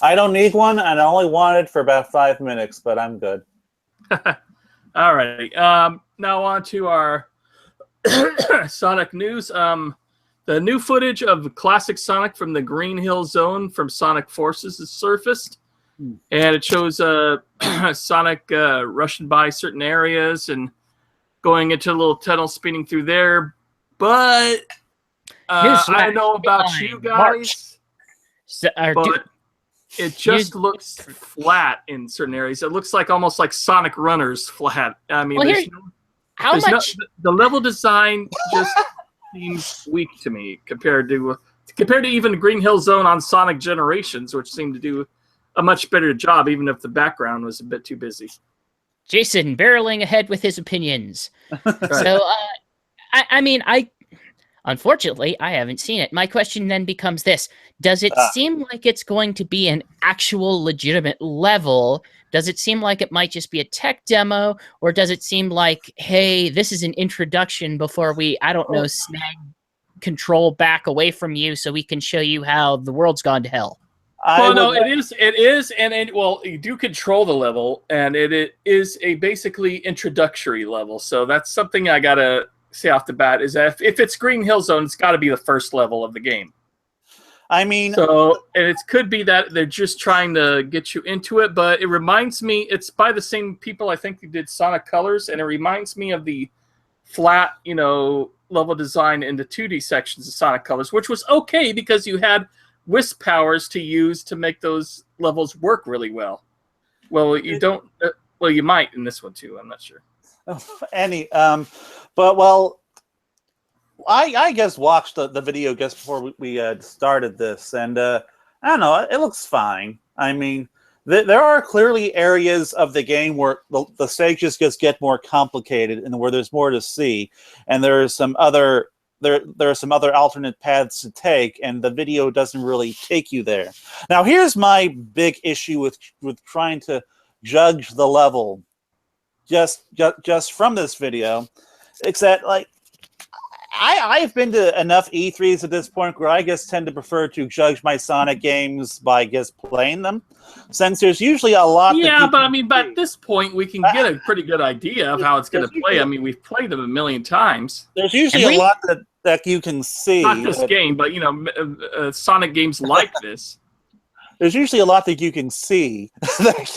I don't need one, and I only want it for about 5 minutes, but I'm good. All right. Now on to our Sonic news. The new footage of classic Sonic from the Green Hill Zone from Sonic Forces is surfaced. And it shows Sonic rushing by certain areas and going into a little tunnel spinning through there. But I don't know about you guys, but it just looks flat in certain areas. It looks like almost like Sonic Runners flat. I mean, the level design just seems weak to me compared to even Green Hill Zone on Sonic Generations, which seemed to do a much better job, even if the background was a bit too busy. Jason barreling ahead with his opinions. Right. So, unfortunately, I haven't seen it. My question then becomes this. Does it seem like it's going to be an actual legitimate level? Does it seem like it might just be a tech demo? Or does it seem like, hey, this is an introduction before we, snag control back away from you so we can show you how the world's gone to hell? It is, and you do control the level, and it is a basically introductory level. So that's something I gotta say off the bat is that if it's Green Hill Zone, it's got to be the first level of the game. I mean, so and it could be that they're just trying to get you into it, but it reminds me, it's by the same people I think who did Sonic Colors, and it reminds me of the flat, level design in the 2D sections of Sonic Colors, which was okay because you had Wisp powers to use to make those levels work really well. Well, you don't. Well, you might in this one too. I'm not sure. I guess watched the video just before we started this, and I don't know. It looks fine. I mean, there are clearly areas of the game where the stages just get more complicated and where there's more to see, and there are some other alternate paths to take, and the video doesn't really take you there. Now, here's my big issue with trying to judge the level just from this video, Except, like, I've been to enough E3s at this point where I guess tend to prefer to judge my Sonic games by just playing them, since there's usually a lot. Yeah, but I mean, but at this point, we can get a pretty good idea of how it's going to play. I mean, we've played them a million times. There's usually a lot that you can see. Not this game, but you know, Sonic games like this. There's usually a lot that you can see that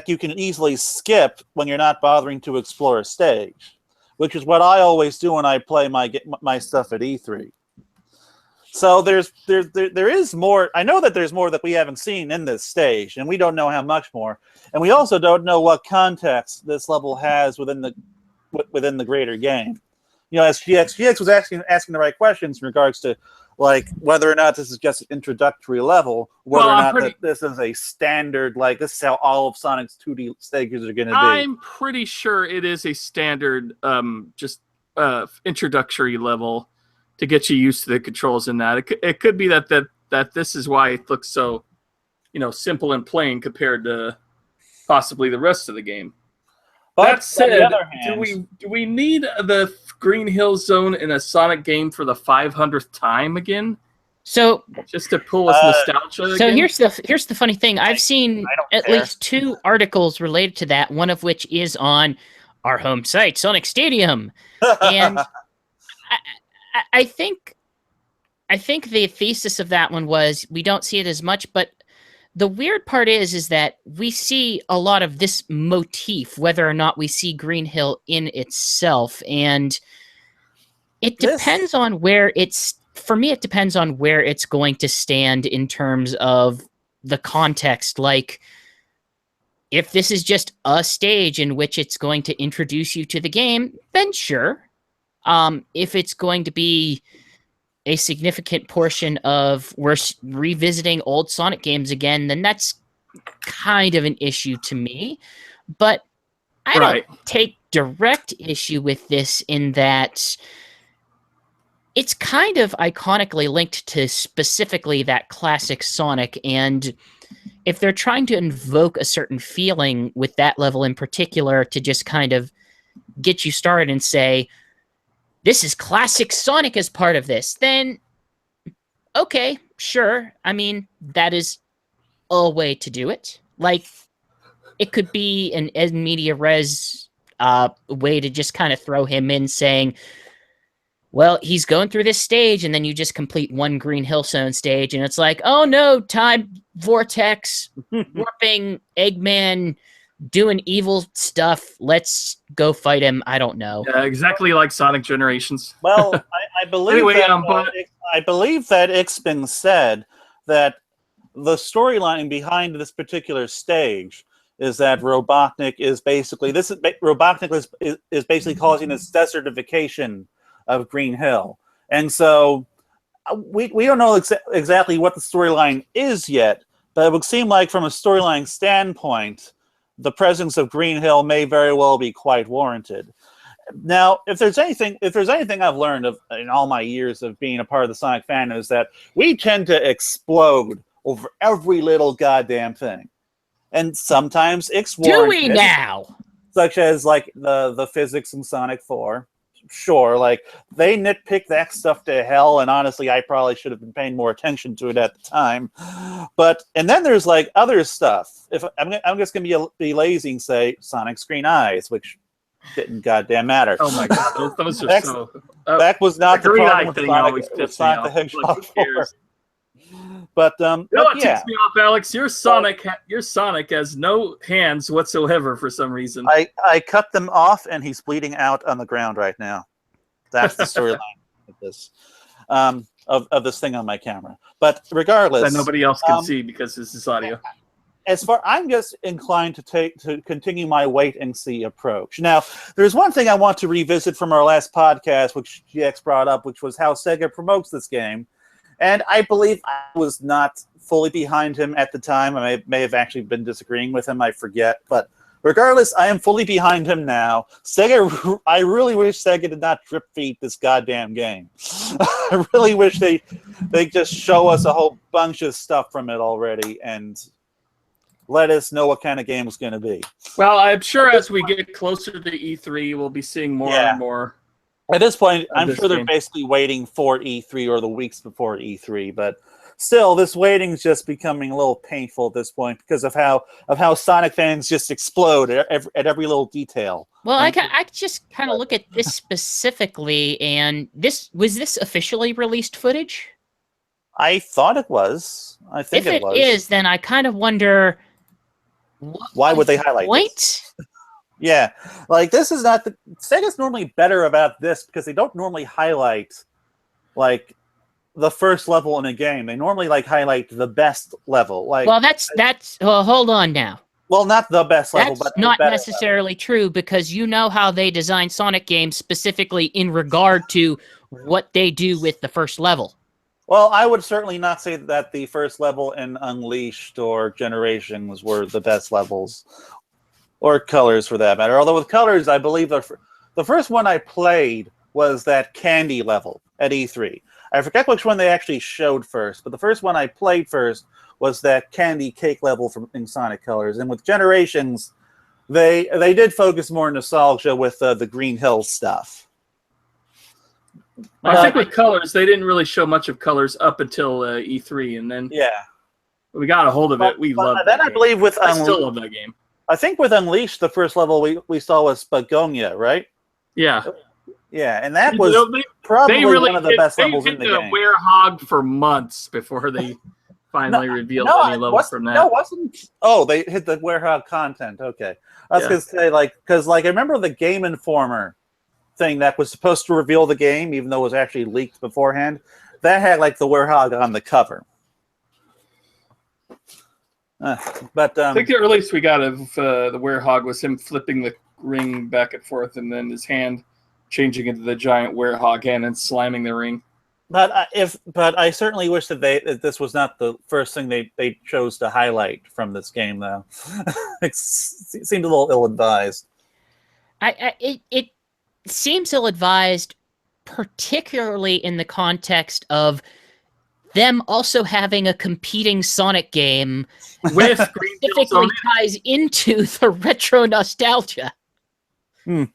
you can easily skip when you're not bothering to explore a stage, which is what I always do when I play my stuff at E3. So there is more. I know that there's more that we haven't seen in this stage, and we don't know how much more, and we also don't know what context this level has within the greater game. You know, as GX was asking the right questions in regards to, like, whether or not this is just an introductory level, whether or not that this is a standard, like, this is how all of Sonic's 2D stages are going to be. I'm pretty sure it is a standard, introductory level to get you used to the controls in that. It could be that this is why it looks so, you know, simple and plain compared to possibly the rest of the game. But that said, on the other hand, do we need the Green Hill Zone in a Sonic game for the 500th time again? So just to pull us nostalgia. So again? here's the funny thing. I've seen at least 2 articles related to that. One of which is on our home site, Sonic Stadium, and I think the thesis of that one was we don't see it as much, but the weird part is that we see a lot of this motif, whether or not we see Green Hill in itself, and it depends on where it's. For me, it depends on where it's going to stand in terms of the context. Like, if this is just a stage in which it's going to introduce you to the game, then sure. If it's going to be a significant portion of we're revisiting old Sonic games again, then that's kind of an issue to me. But I don't take direct issue with this in that it's kind of iconically linked to specifically that classic Sonic, and if they're trying to invoke a certain feeling with that level in particular to just kind of get you started and say, this is classic Sonic as part of this, then okay, sure. I mean, that is a way to do it. Like, it could be an in media res way to just kind of throw him in saying, well, he's going through this stage, and then you just complete one Green Hill Zone stage, and it's like, oh no, time vortex, warping, Eggman, doing evil stuff. Let's go fight him. I don't know. Yeah, exactly like Sonic Generations. Well, I believe anyway, I believe that Ixpin said that the storyline behind this particular stage is that Robotnik is basically Robotnik is basically causing this desertification of Green Hill, and so we don't know exactly what the storyline is yet, but it would seem like from a storyline standpoint, the presence of Green Hill may very well be quite warranted. Now, if there's anything I've learned in all my years of being a part of the Sonic fandom, is that we tend to explode over every little goddamn thing, and sometimes it's warranted. Do we now? Such as like the physics in Sonic 4. Sure, like they nitpick that stuff to hell, and honestly, I probably should have been paying more attention to it at the time. And then there's like other stuff. If I'm just gonna be lazy and say Sonic's green eyes, which didn't goddamn matter. Oh my god, those are so. That was not the green problem eye with thing. Sonic, Always with Sonic the Hedgehog 4. But you know what ticks me off, Alex? Your Sonic has no hands whatsoever for some reason. I cut them off, and he's bleeding out on the ground right now. That's the storyline of this of this thing on my camera. But regardless, that nobody else can see because this is audio. I'm just inclined to continue my wait and see approach. Now, there's one thing I want to revisit from our last podcast, which GX brought up, which was how Sega promotes this game. And I believe I was not fully behind him at the time. I may have actually been disagreeing with him. I forget. But regardless, I am fully behind him now. Sega, I really wish Sega did not drip feed this goddamn game. I really wish they just show us a whole bunch of stuff from it already. And let us know what kind of game it's going to be. Well, I'm sure as we get closer to E3, we'll be seeing more and more. At this point, I'm this sure they're game. basically waiting for E3 or the weeks before E3, but still, this waiting is just becoming a little painful at this point because of how Sonic fans just explode at every little detail. Well, I just kind of look at this specifically, and was this officially released footage? I thought it was. I think If it was. If it is, then I kind of wonder why would they highlight this? Yeah, like this is not the Sega's normally better about this because they don't normally highlight like the first level in a game. They normally like highlight the best level. Like, well, that's well, hold on now. well, not the best level, That's but not better necessarily true because you know how they design Sonic games specifically in regard to what they do with the first level. Well, I would certainly not say that the first level in Unleashed or Generations were the best levels, or Colors for that matter. Although with Colors, I believe the first one I played was that candy level at E3. I forget which one they actually showed first, but the first one I played first was that candy cake level from in Sonic Colors. And with Generations, they did focus more on nostalgia with the Green Hill stuff. I think with Colors, they didn't really show much of Colors up until E3, and then we got a hold of it. We loved it. Then I believe with I still love that game. I think with Unleashed, the first level we saw was Spagonia, right? Yeah. Yeah, and that was probably one of the best levels in the game. They Werehog for months before they finally revealed any levels from that. No, it wasn't. Oh, they hit the Werehog content. Okay. I was going to say, because I remember the Game Informer thing that was supposed to reveal the game, even though it was actually leaked beforehand. That had, the Werehog on the cover. But I think the earliest we got of the Werehog was him flipping the ring back and forth, and then his hand changing into the giant Werehog hand and slamming the ring. But I certainly wish that this was not the first thing they chose to highlight from this game, though. It seemed a little ill-advised. It seems ill-advised, particularly in the context of them also having a competing Sonic game with specifically ties into the retro nostalgia. I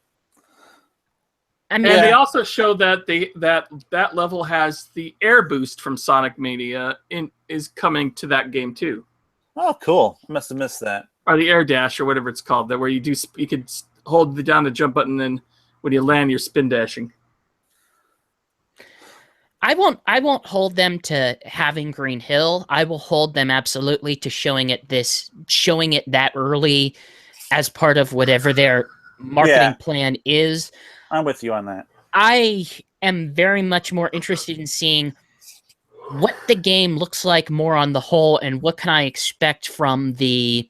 mean, and they also show that that level has the air boost from Sonic Mania is coming to that game too. Oh, cool! I must have missed that. Or the air dash, or whatever it's called, that where you could hold down the jump button, and when you land, you're spin dashing. I won't hold them to having Green Hill. I will hold them absolutely to showing it that early as part of whatever their marketing plan is. I'm with you on that. I am very much more interested in seeing what the game looks like more on the whole, and what can I expect from the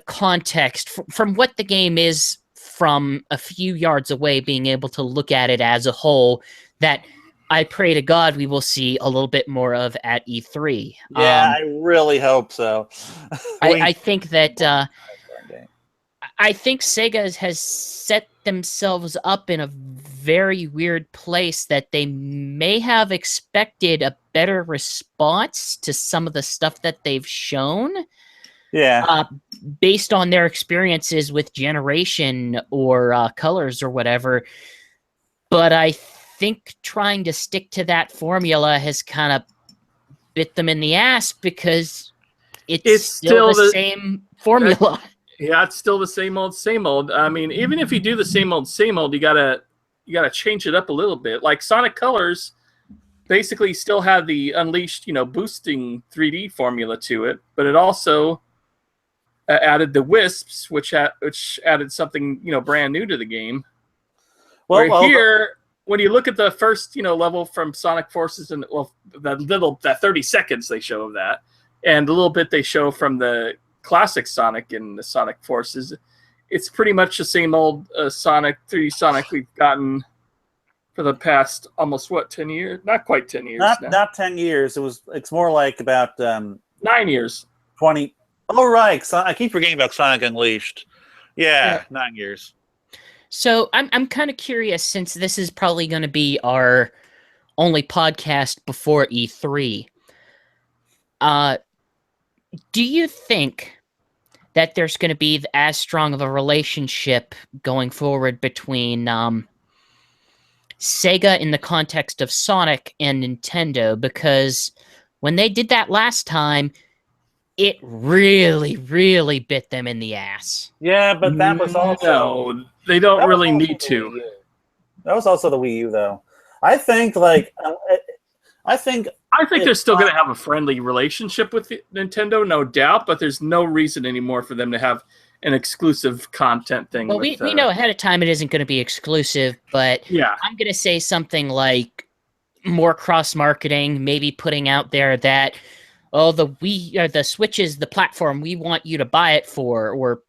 context, from what the game is from a few yards away, being able to look at it as a whole, that I pray to God we will see a little bit more of at E3. Yeah, I really hope so. I think that I think Sega has set themselves up in a very weird place that they may have expected a better response to some of the stuff that they've shown. Yeah. Based on their experiences with Generation or Colors or whatever. But I think trying to stick to that formula has kind of bit them in the ass because it's still the same formula. Yeah, it's still the same old. I mean, even if you do the same old, you gotta change it up a little bit. Like Sonic Colors basically still had the Unleashed, boosting 3D formula to it, but it also added the Wisps, which added something brand new to the game. Here, when you look at the first level from Sonic Forces, and that 30 seconds they show of that, and the little bit they show from the classic Sonic and the Sonic Forces, it's pretty much the same old Sonic 3D Sonic we've gotten for the past almost 10 years? Not quite 10 years. Not 10 years. It's more like about 9 years. 20. Oh right, I keep forgetting about Sonic Unleashed. Yeah. 9 years. So I'm kind of curious, since this is probably going to be our only podcast before E3. Do you think that there's going to be as strong of a relationship going forward between Sega in the context of Sonic and Nintendo? Because when they did that last time, it really, really bit them in the ass. Yeah, but that was also No, they don't that was really also need the to. Wii U. That was also the Wii U, though. I think like I think I think they're still going to have a friendly relationship with Nintendo, no doubt, but there's no reason anymore for them to have an exclusive content thing. Well, we know ahead of time it isn't going to be exclusive, but Yeah, I'm going to say something like more cross-marketing, maybe putting out there that, oh, the Wii or the Switch is the platform we want you to buy it for, or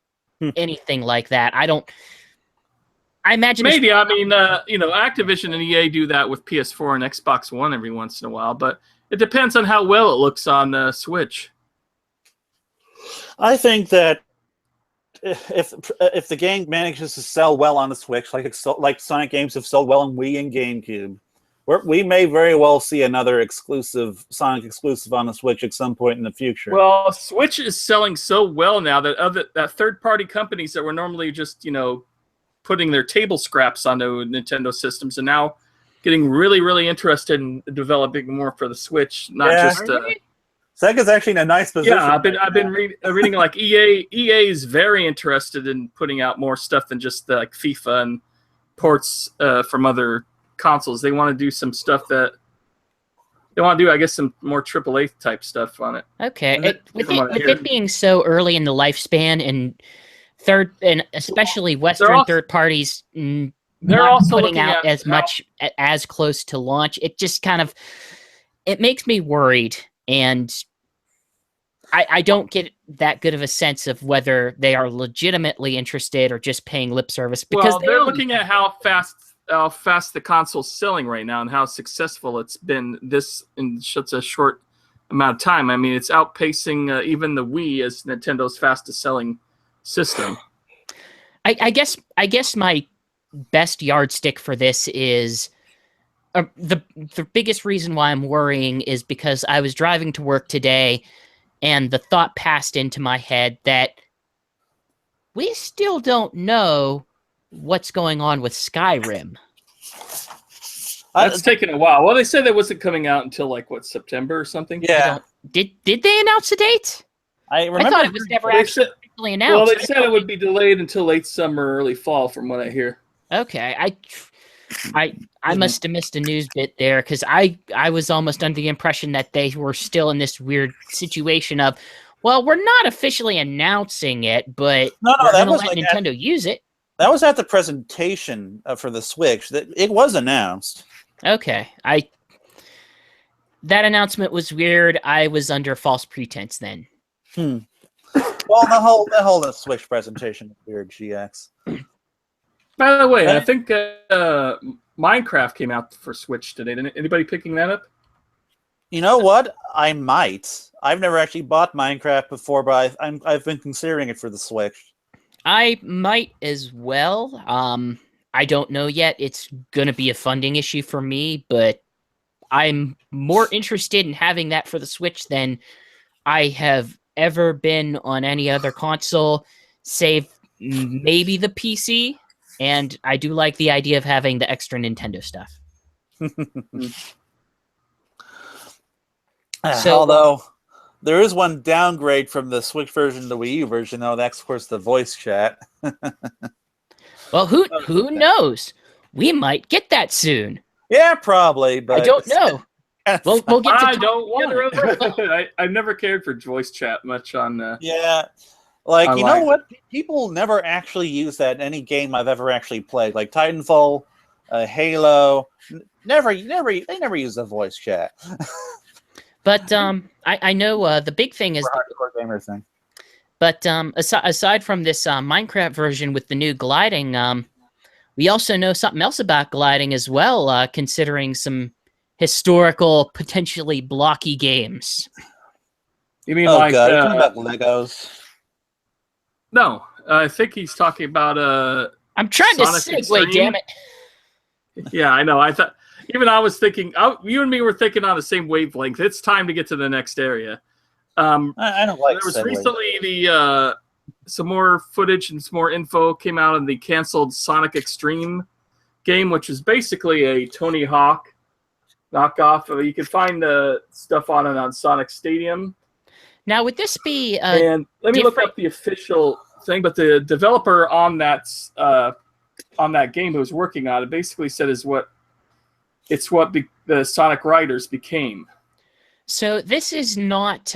anything like that. I imagine maybe. I mean, Activision and EA do that with PS4 and Xbox One every once in a while, but it depends on how well it looks on Switch. I think that if the game manages to sell well on the Switch, like Sonic games have sold well on Wii and GameCube, we may very well see another Sonic exclusive on the Switch at some point in the future. Well, Switch is selling so well now that third-party companies that were normally just putting their table scraps onto Nintendo systems and now getting really, really interested in developing more for the Switch. Sega's actually in a nice position. Yeah, I've been reading like EA is very interested in putting out more stuff than just like FIFA and ports from other consoles. They want to do some stuff that they want to do, I guess, some more AAA type stuff on it. Okay, with it being so early in the lifespan and especially Western third parties, they're also putting out as close to launch. It just kind of makes me worried, and I don't get that good of a sense of whether they are legitimately interested or just paying lip service. Because they're looking at how fast the console's selling right now and how successful it's been in such a short amount of time. I mean, it's outpacing even the Wii as Nintendo's fastest selling system. I guess my best yardstick for this is the biggest reason why I'm worrying is because I was driving to work today and the thought passed into my head that we still don't know what's going on with Skyrim. That's taken a while. Well, they said that wasn't coming out until September or something. Yeah. Did they announce a date? I thought it was never actually announced. Well, they said it would be delayed until late summer or early fall, from what I hear. Okay, I must have missed a news bit there because I was almost under the impression that they were still in this weird situation of, well, we're not officially announcing it, but we're going to let Nintendo use it. That was at the presentation for the Switch. It was announced. Okay, that announcement was weird. I was under false pretense then. Well, the whole Switch presentation is weird, GX. By the way, I think Minecraft came out for Switch today. Anybody picking that up? You know what? I might. I've never actually bought Minecraft before, but I've been considering it for the Switch. I might as well. I don't know yet. It's going to be a funding issue for me, but I'm more interested in having that for the Switch than I have ever been on any other console, save maybe the PC. And I do like the idea of having the extra Nintendo stuff. Although there is one downgrade from the Switch version to the Wii U version, though. That's, of course, the voice chat. Well, who knows? We might get that soon. Yeah, probably. But I don't know. We'll get to. I don't want I never cared for voice chat much on. Yeah. Like, online. You know what? People never actually use that in any game I've ever actually played. Like Titanfall, Halo. They never use the voice chat. But I know the big thing is hardcore gamer thing. But aside from this Minecraft version with the new gliding, we also know something else about gliding as well, considering some historical, potentially blocky games. You mean God, you're talking about Legos? No, I think he's talking about I'm trying Sonic to segue, Extreme. damn it. Yeah, I know. I was thinking. You and me were thinking on the same wavelength. It's time to get to the next area. I don't like There was segues. recently some more footage and some more info came out in the canceled Sonic Extreme game, which is basically a Tony Hawk knockoff. You can find the stuff on it on Sonic Stadium. Now, would this be And let me look different- up the official thing, but the developer on that game who was working on it basically said it's what the Sonic Riders became. so this is not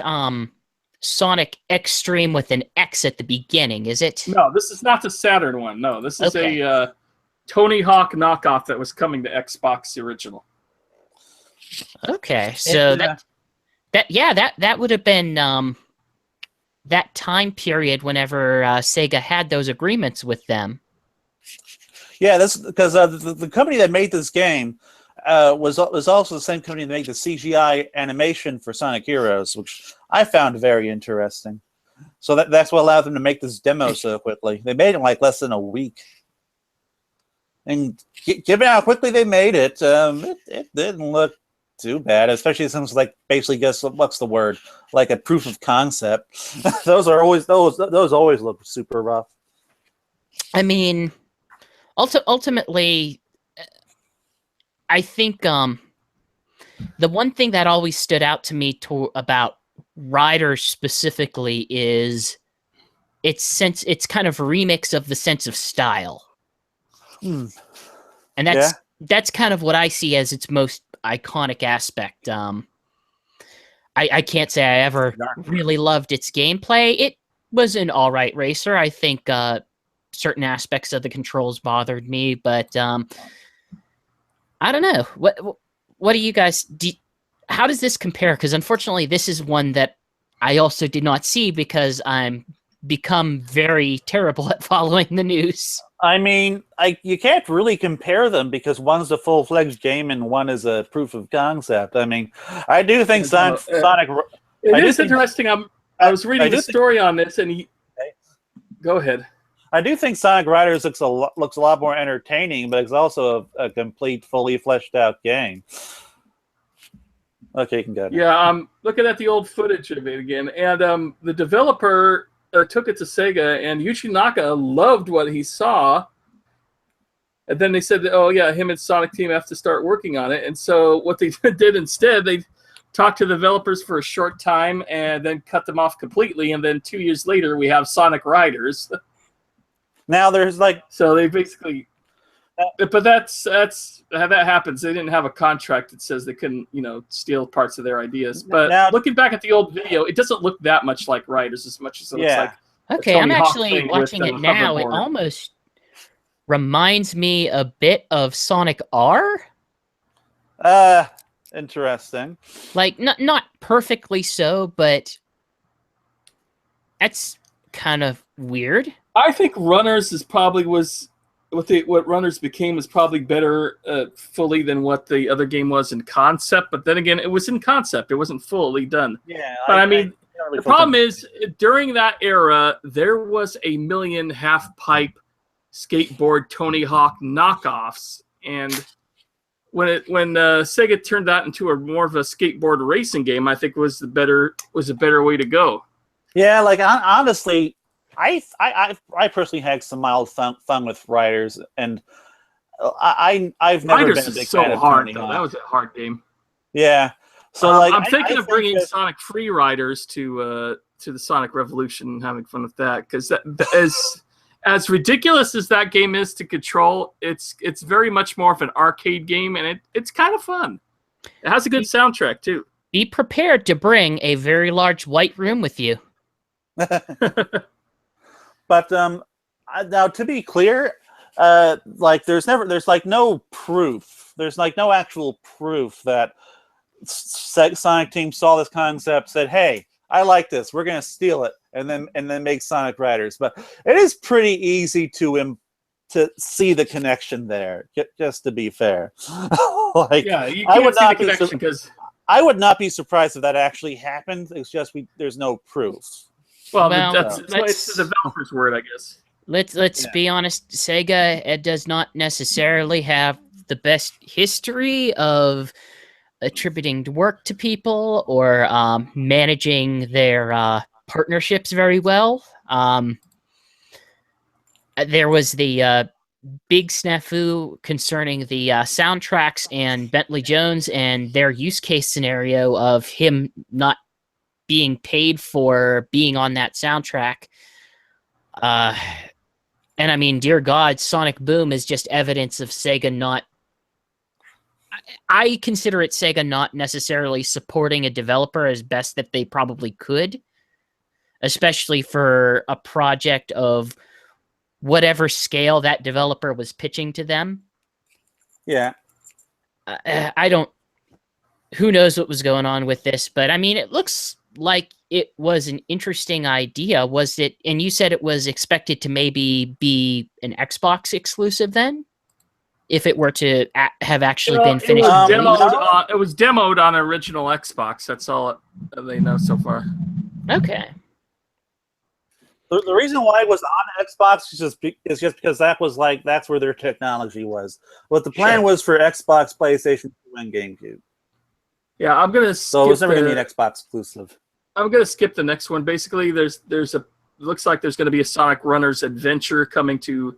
Sonic Extreme with an X at the beginning, is it? No, this is not the Saturn one. No, this is Okay. a Tony Hawk knockoff that was coming to Xbox the original. Okay, so that would have been that time period whenever Sega had those agreements with them. Yeah, that's because the company that made this game was also the same company that made the CGI animation for Sonic Heroes, which I found very interesting. So that's what allowed them to make this demo so quickly. They made it in like less than a week. And given how quickly they made it, it didn't look too bad, especially since like basically guess what's the word, like a proof of concept. those always look super rough. I mean, ultimately, I think the one thing that always stood out to me about Riders specifically is it's kind of a remix of the sense of style. And that's kind of what I see as its most iconic aspect. I can't say I ever really loved its gameplay. It was an all right racer. I think certain aspects of the controls bothered me, but I don't know. What do you guys how does this compare? Because unfortunately, this is one that I also did not see because I'm become very terrible at following the news. I mean, you can't really compare them because one's a full-fledged game and one is a proof of concept. I mean, I do think Sonic. It is interesting. I was reading a story on this, and go ahead. I do think Sonic Riders looks a lot more entertaining, but it's also a complete, fully fleshed out game. Okay, you can go now. Yeah, I'm looking at the old footage of it again, and the developer took it to Sega, and Yuichi Naka loved what he saw. And then they said, oh, yeah, him and Sonic Team have to start working on it. And so what they did instead, they talked to the developers for a short time and then cut them off completely. And then 2 years later, we have Sonic Riders. Now there's like... So they basically... But that's how that happens. They didn't have a contract that says they couldn't, steal parts of their ideas. But now, looking back at the old video, it doesn't look that much like Riders as much as it looks like. Okay, Tony I'm Hawk actually thing watching with it now. It hoverboard. almost reminds me a bit of Sonic R. Interesting. Like not perfectly so, but that's kind of weird. I think Runners is probably what Runners became was probably better fully than what the other game was in concept. But then again, it was in concept; it wasn't fully done. Yeah, But I mean, the problem is during that era, there was a million half-pipe skateboard Tony Hawk knockoffs, and when Sega turned that into more of a skateboard racing game, I think was a better way to go. Yeah, like honestly, I personally had some mild fun with Riders, and I've never Riders been a big is so fan of hard Tony though. Hawk. That was a hard game. Yeah, so like I'm thinking I of bringing think that- Sonic Free Riders to the Sonic Revolution and having fun with that, because as ridiculous as that game is to control, it's very much more of an arcade game, and it's kind of fun. It has a good soundtrack too. Be prepared to bring a very large white room with you. But now to be clear, like there's like no proof. There's like no actual proof that Sonic Team saw this concept, said, "Hey, I like this. We're gonna steal it," and then make Sonic Riders. But it is pretty easy to see the connection there. Just to be fair, like Yeah, you I can't would see the not be connection because I would not be surprised if that actually happened. It's just there's no proof. Well, that's let's- it's the developer's word, I guess. Let's Yeah. be honest. Sega does not necessarily have the best history of attributing work to people or managing their partnerships very well. There was the big snafu concerning the soundtracks and Bentley Jones and their use case scenario of him not being paid for being on that soundtrack. And I mean, dear God, Sonic Boom is just evidence of Sega not... I consider it Sega not necessarily supporting a developer as best that they probably could, especially for a project of whatever scale that developer was pitching to them. Yeah. I don't... Who knows what was going on with this, but I mean, it looks like it was an interesting idea. Was it... And you said it was expected to maybe be an Xbox exclusive then? If it were to have actually been finished. It was demoed on original Xbox. That's all they know so far. Okay. The reason why it was on Xbox is just because that's where their technology was. What the plan was for Xbox, PlayStation 2, and GameCube. Yeah, I'm gonna. So it was never gonna be an Xbox exclusive. I'm gonna skip the next one. Basically, there's a looks like there's gonna be a Sonic Runners Adventure coming to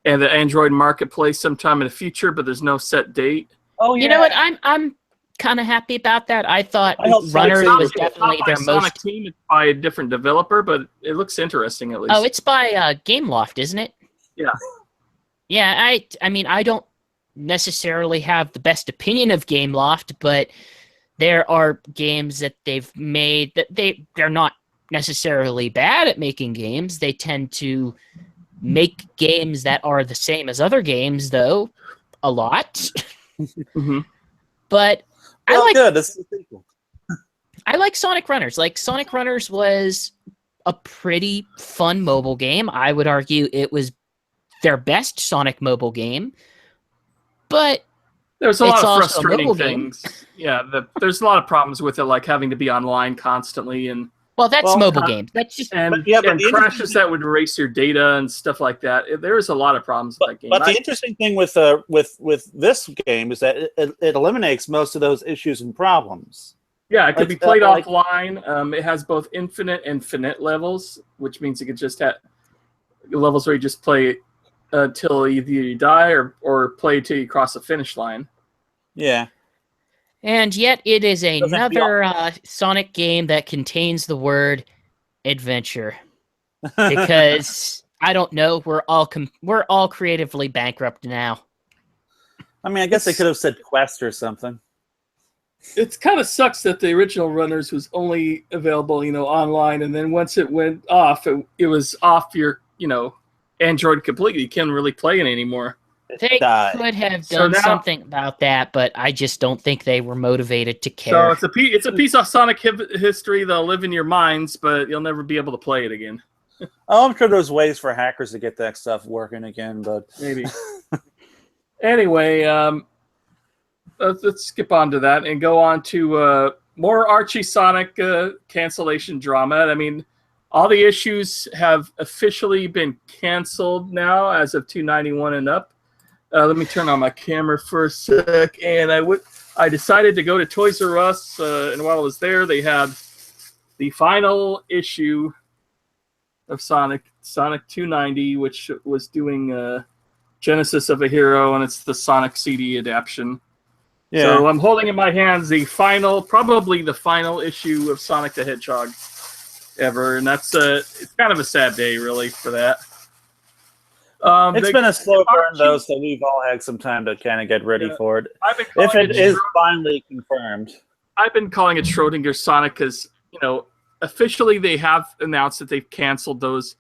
the Android marketplace sometime in the future, but there's no set date. Oh yeah. You know what? I'm kind of happy about that. I thought Runners was definitely their Sonic most... team. It's by a different developer, but it looks interesting at least. Oh, it's by Gameloft, isn't it? Yeah. Yeah, I mean, I don't necessarily have the best opinion of Gameloft, but there are games that they've made that they're not necessarily bad at making games. They tend to make games that are the same as other games, though, a lot. Mm-hmm. But Well, good. This is a sequel. I like Sonic Runners. Like, Sonic Runners was a pretty fun mobile game. I would argue it was their best Sonic mobile game. But there's a lot it's of also a frustrating mobile game. things. Yeah, there's a lot of problems with it, like having to be online constantly and Well, that's mobile games. That's just... and the crashes that would erase your data and stuff like that. There is a lot of problems with that game. But the interesting thing with this game is that it eliminates most of those issues and problems. Yeah, it could be played offline. It has both infinite and finite levels, which means you could just have levels where you just play till either you die or play till you cross the finish line. Yeah. And yet it is another Sonic game that contains the word adventure. Because, I don't know, we're all creatively bankrupt now. I mean, I guess they could have said quest or something. It kind of sucks that the original Runners was only available, online, and then once it went off, it was off your, Android completely. You can't really play it anymore. They could have done something about that, but I just don't think they were motivated to care. So it's a piece of Sonic history that'll live in your minds, but you'll never be able to play it again. Oh, I'm sure there's ways for hackers to get that stuff working again, but maybe. Anyway, let's skip on to that and go on to more Archie Sonic cancellation drama. I mean, all the issues have officially been canceled now as of 291 and up. Let me turn on my camera for a sec. And I decided to go to Toys R Us, and while I was there, they had the final issue of Sonic 290, which was doing Genesis of a Hero, and it's the Sonic CD adaptation. Yeah. So I'm holding in my hands probably the final issue of Sonic the Hedgehog ever, and that's it's kind of a sad day, really, for that. It's been a slow burn, though, so we've all had some time to kind of get ready for it. If it is finally confirmed. I've been calling it Schrodinger Sonic because, officially they have announced that they've canceled those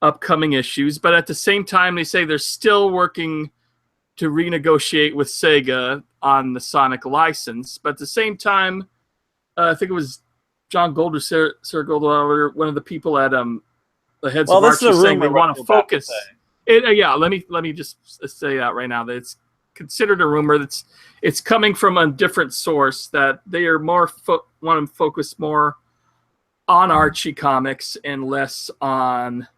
upcoming issues, but at the same time, they say they're still working to renegotiate with Sega on the Sonic license. But at the same time, I think it was John Gold or Sarah Gold, one of the people at the heads of Archie saying they want to focus. Let me just say that right now, that it's considered a rumor that's it's coming from a different source, that they are want to focus more on Archie comics and less on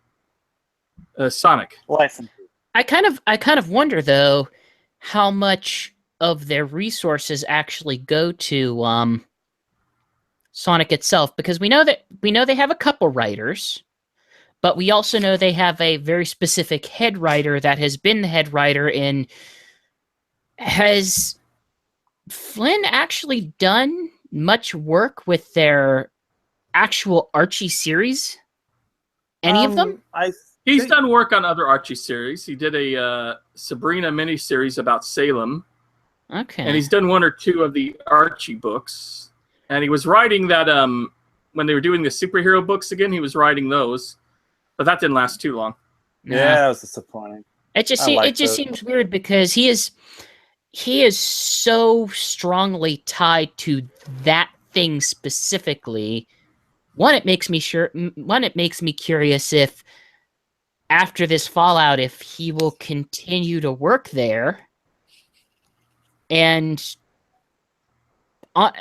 Sonic license. I kind of wonder, though, how much of their resources actually go to Sonic itself, because we know they have a couple writers, but we also know they have a very specific head writer that has been the head writer in. Has Flynn actually done much work with their actual Archie series? Any of them? He's done work on other Archie series. He did a Sabrina miniseries about Salem. Okay. And he's done one or two of the Archie books. And he was writing that when they were doing the superhero books again, he was writing those. But that didn't last too long. Yeah, that was disappointing. It just seems weird because he is so strongly tied to that thing specifically. It makes me curious if after this fallout, if he will continue to work there. And I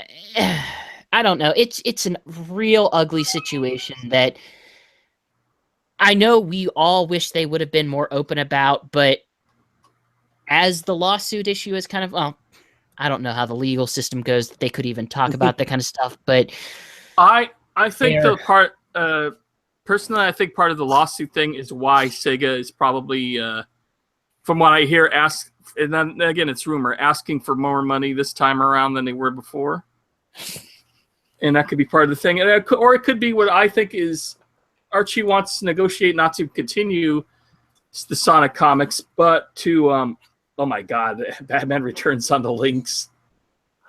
don't know. It's a real ugly situation that I know we all wish they would have been more open about, but as the lawsuit issue is kind of, well, I don't know how the legal system goes. They could even talk about that kind of stuff, but I think the part, personally, I think part of the lawsuit thing is why Sega is probably, from what I hear, and then again, it's rumor, asking for more money this time around than they were before. And that could be part of the thing. Or it could be what I think is Archie wants to negotiate not to continue the Sonic comics, but to, oh my God, Batman Returns on the Lynx.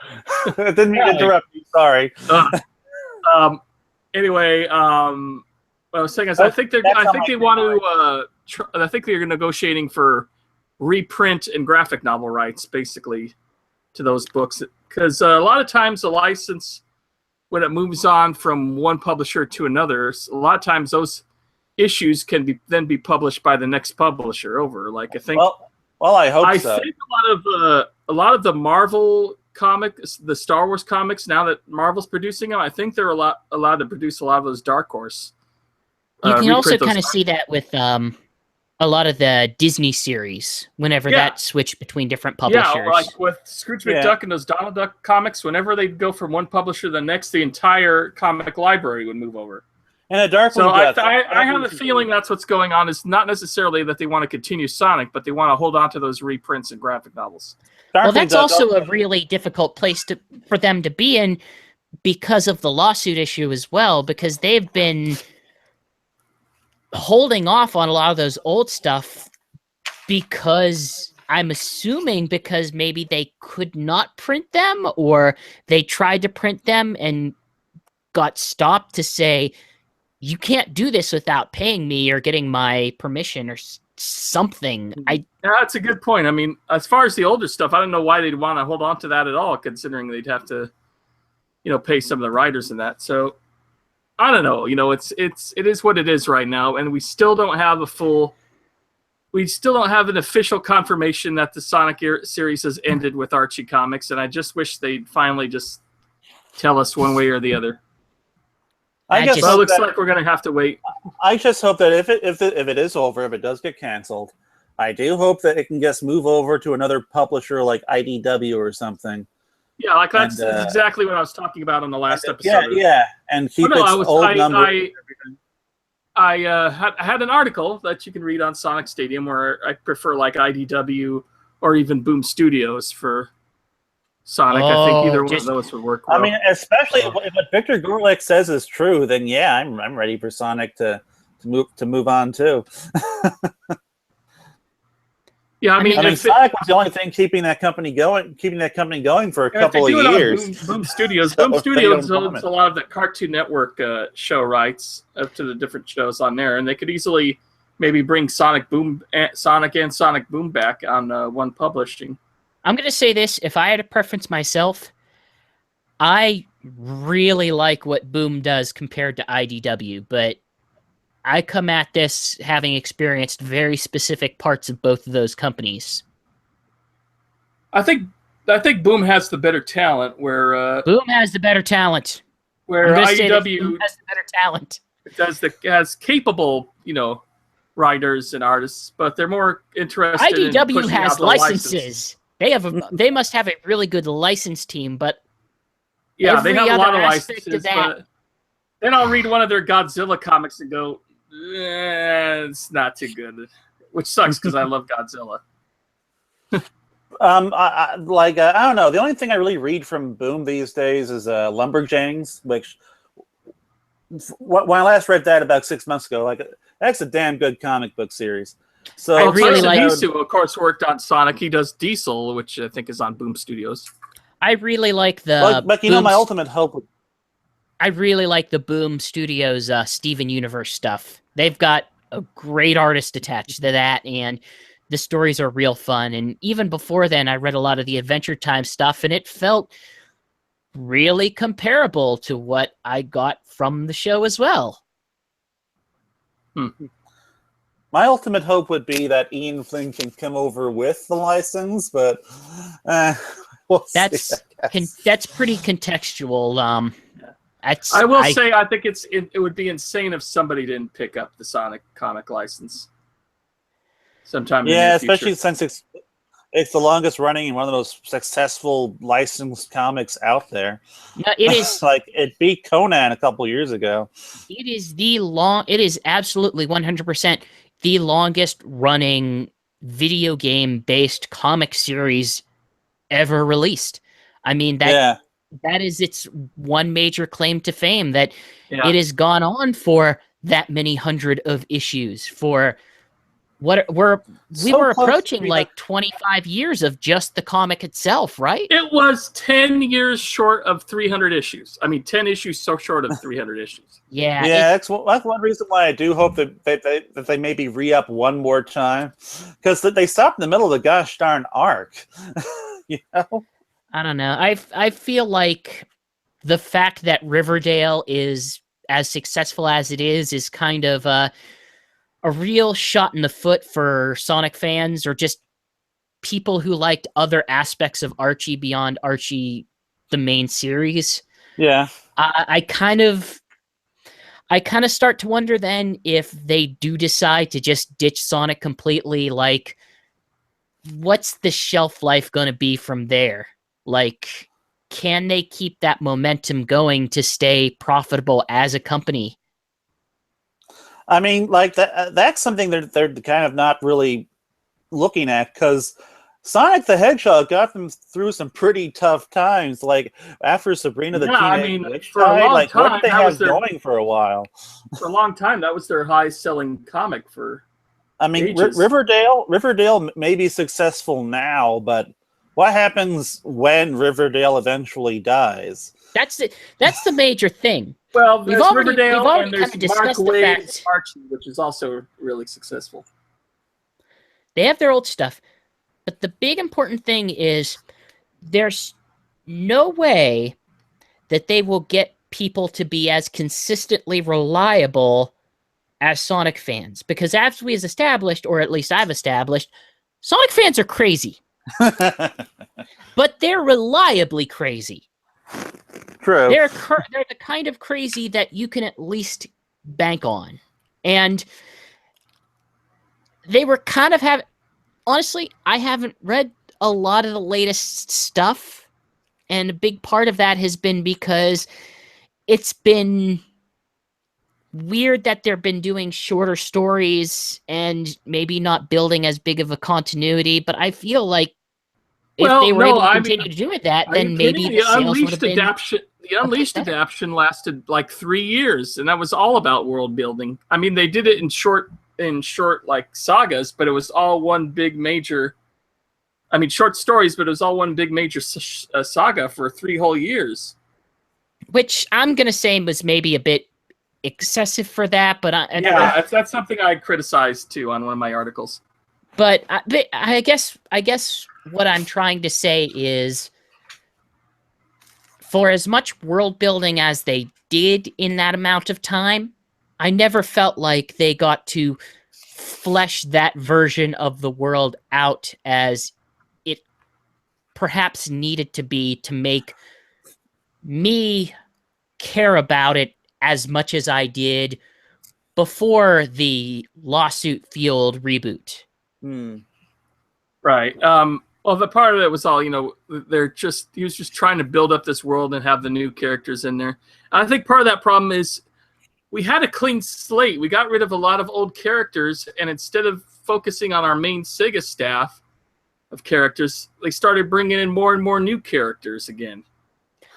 I didn't mean to interrupt you, sorry. Anyway, what I was saying is I think they're negotiating for reprint and graphic novel rights, basically, to those books. Because a lot of times the license, when it moves on from one publisher to another, a lot of times those issues can then be published by the next publisher over. Like I think. Well, I hope so. I think a lot of the Marvel comics, the Star Wars comics, now that Marvel's producing them, I think they're allowed to produce a lot of those Dark Horse. You can also kind of see that with a lot of the Disney series, whenever that switched between different publishers. Yeah, like with Scrooge McDuck and those Donald Duck comics, whenever they'd go from one publisher to the next, the entire comic library would move over. And a Dark So I have a feeling that's what's going on. Is not necessarily that they want to continue Sonic, but they want to hold on to those reprints and graphic novels. Well, that's also a really difficult place for them to be in because of the lawsuit issue as well, because they've been holding off on a lot of those old stuff because I'm assuming because maybe they could not print them, or they tried to print them and got stopped to say, you can't do this without paying me or getting my permission or something. Yeah, that's a good point. I mean, as far as the older stuff, I don't know why they'd want to hold on to that at all, considering they'd have to, pay some of the writers in that. So I don't know. It is what it is right now, and we still don't have an official confirmation that the Sonic series has ended with Archie Comics, and I just wish they'd finally just tell us one way or the other. I guess it looks like we're going to have to wait. I just hope that if it is over, if it does get canceled, I do hope that it can just move over to another publisher like IDW or something. Yeah, like that's exactly what I was talking about on the last episode. Yeah, and keep old number. I had an article that you can read on Sonic Stadium where I prefer like IDW or even Boom Studios for Sonic. I think either one of those would work well. I mean, especially if what Victor Gorlick says is true, then yeah, I'm ready for Sonic to move on too. Yeah, I mean Sonic was the only thing keeping that company going for a couple of years. Boom Studios. Boom Studios owns a lot of the Cartoon Network show rights up to the different shows on there, and they could easily maybe bring Sonic and Sonic Boom back on one publishing. I'm going to say this. If I had a preference myself, I really like what Boom does compared to IDW, but I come at this having experienced very specific parts of both of those companies. I think Boom has the better talent. Where Boom has the better talent. Where IDW Boom has the better talent. Has capable, writers and artists, but they're more interested. IDW in has licenses. They must have a really good license team, but Yeah, they every have a lot other of aspect of licenses, that- but then I'll read one of their Godzilla comics and go, it's not too good, which sucks because I love Godzilla. I don't know. The only thing I really read from Boom these days is Lumberjanes, which when I last read that about 6 months ago, that's a damn good comic book series. So I really Tyson like- Hisu, of course, worked on Sonic. He does Diesel, which I think is on Boom Studios. I really like the but you know, Boom my ultimate hope. I really like the Boom Studios Steven Universe stuff. They've got a great artist attached to that, and the stories are real fun. And even before then, I read a lot of the Adventure Time stuff, and it felt really comparable to what I got from the show as well. My ultimate hope would be that Ian Flynn can come over with the license, but we'll see, I guess. That's pretty contextual. I will say, I think it would be insane if somebody didn't pick up the Sonic comic license sometime in the near especially future. since it's the longest running and one of the most successful licensed comics out there. No, it is. It beat Conan a couple years ago. It is absolutely 100% the longest running video game based comic series ever released. I mean, that is its one major claim to fame, that it has gone on for that many hundred of issues for we were approaching like 25 years of just the comic itself, right? It was 10 years short of 300 issues. I mean, 10 issues so short of 300 issues. Yeah. That's one reason why I do hope that they maybe re-up one more time, because they stopped in the middle of the gosh darn arc. You know? I don't know. I feel like the fact that Riverdale is as successful as it is kind of a real shot in the foot for Sonic fans, or just people who liked other aspects of Archie beyond Archie, the main series. Yeah. I kind of start to wonder then if they do decide to just ditch Sonic completely, like, what's the shelf life going to be from there? Like, can they keep that momentum going to stay profitable as a company? I mean, like that's something they're kind of not really looking at, because Sonic the Hedgehog got them through some pretty tough times. Like after Sabrina the Teenage Witch died, like what did they have going for a while? For a long time, that was their highest-selling comic for. I mean, ages. Riverdale may be successful now, but what happens when Riverdale eventually dies? That's the major thing. Well, there's Riverdale, we've already and there's kind of Mark discussed the Waid's fact Archie, which is also really successful. they have their old stuff, but the big important thing is there's no way that they will get people to be as consistently reliable as Sonic fans, because as we have established, or at least I've established, Sonic fans are crazy, but they're reliably crazy. True. They're the kind of crazy that you can at least bank on. And they were kind of honestly, I haven't read a lot of the latest stuff, and a big part of that has been because it's been weird that they've been doing shorter stories and maybe not building as big of a continuity, but I feel like if they were able to continue to do that, then maybe the sales would have been... The Unleashed adaptation lasted like 3 years, and that was all about world building. I mean, they did it in short like sagas, but it was all one big major. I mean, short stories, but it was all one big major saga for 3 whole years. Which I'm gonna say was maybe a bit excessive for that, but that's something I criticized too on one of my articles. But I guess what I'm trying to say is, for as much world building as they did in that amount of time, I never felt like they got to flesh that version of the world out as it perhaps needed to be to make me care about it as much as I did before the lawsuit-fueled reboot. Right. Well, the part of it was all, he was just trying to build up this world and have the new characters in there. I think part of that problem is we had a clean slate. We got rid of a lot of old characters, and instead of focusing on our main Sega staff of characters, they started bringing in more and more new characters again.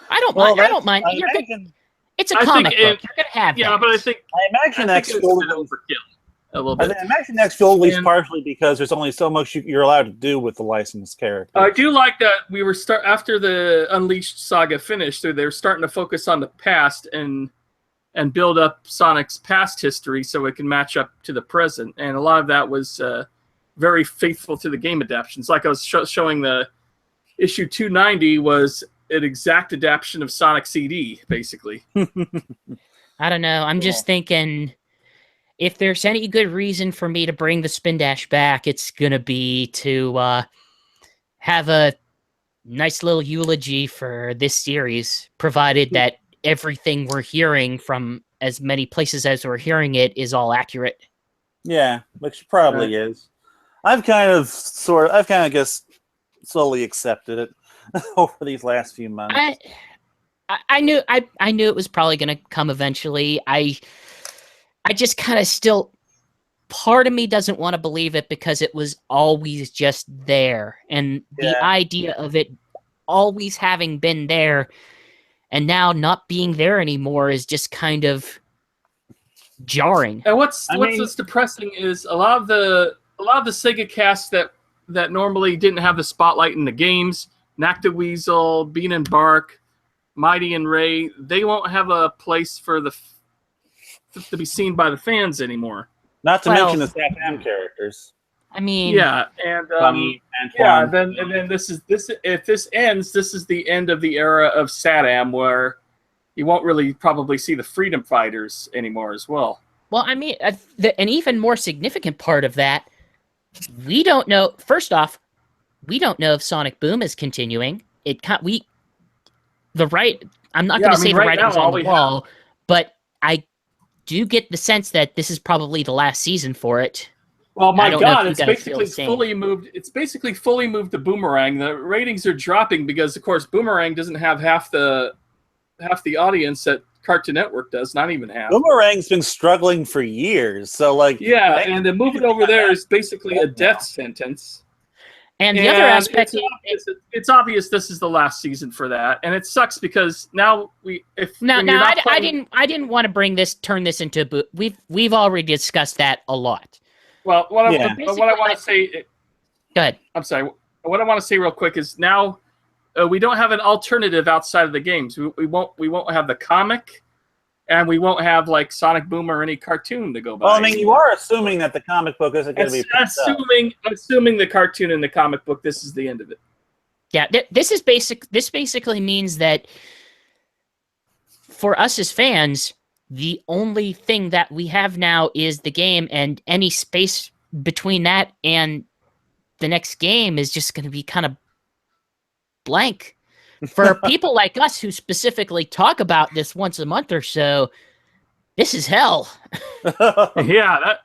I don't mind. It's a comic book. You're gonna have that. But I imagine that's overkill a little bit. I imagine that's fueled at least partially because there's only so much you're allowed to do with the licensed character. I do like that we were after the Unleashed saga finished, they were starting to focus on the past and build up Sonic's past history so it can match up to the present. And a lot of that was very faithful to the game adaptations. Like I was showing, the issue 290 was an exact adaptation of Sonic CD, basically. I don't know. I'm just thinking, if there's any good reason for me to bring the Spin Dash back, it's going to be to have a nice little eulogy for this series, provided that everything we're hearing from as many places as we're hearing it is all accurate. Yeah, which probably is. I've kind of guess slowly accepted it over these last few months. I knew it was probably going to come eventually. I just kind of still, part of me doesn't want to believe it because it was always just there. And the idea of it always having been there and now not being there anymore is just kind of jarring. And what's depressing is a lot of the Sega cast that normally didn't have the spotlight in the games, Nactaweasel, Bean and Bark, Mighty and Ray, they won't have a place for to be seen by the fans anymore. Not to mention the SATAM characters. I mean, yeah, and then if this ends, this is the end of the era of SATAM, where you won't really probably see the Freedom Fighters anymore as well. Well, I mean, an even more significant part of that, we don't know. First off, we don't know if Sonic Boom is continuing. I'm not going to say the writing's on the wall, but I do get the sense that this is probably the last season for it. Well, my God, it's basically fully moved. It's basically fully moved to Boomerang. The ratings are dropping because, of course, Boomerang doesn't have half the audience that Cartoon Network does. Not even half. Boomerang's been struggling for years, so and to move it over there is basically a death sentence. And the other aspect, it's obvious this is the last season for that, and it sucks because now I didn't want to turn this into we've already discussed that a lot. Well, what I want to say, go ahead. I'm sorry. What I want to say real quick is now we don't have an alternative outside of the games. We won't have the comic, and we won't have like Sonic Boom or any cartoon to go by. Well, I mean, you are assuming that the comic book isn't going to be assuming the cartoon and the comic book. This is the end of it. Yeah, this basically means that for us as fans, the only thing that we have now is the game, and any space between that and the next game is just going to be kind of blank. For people like us who specifically talk about this once a month or so, this is hell. And the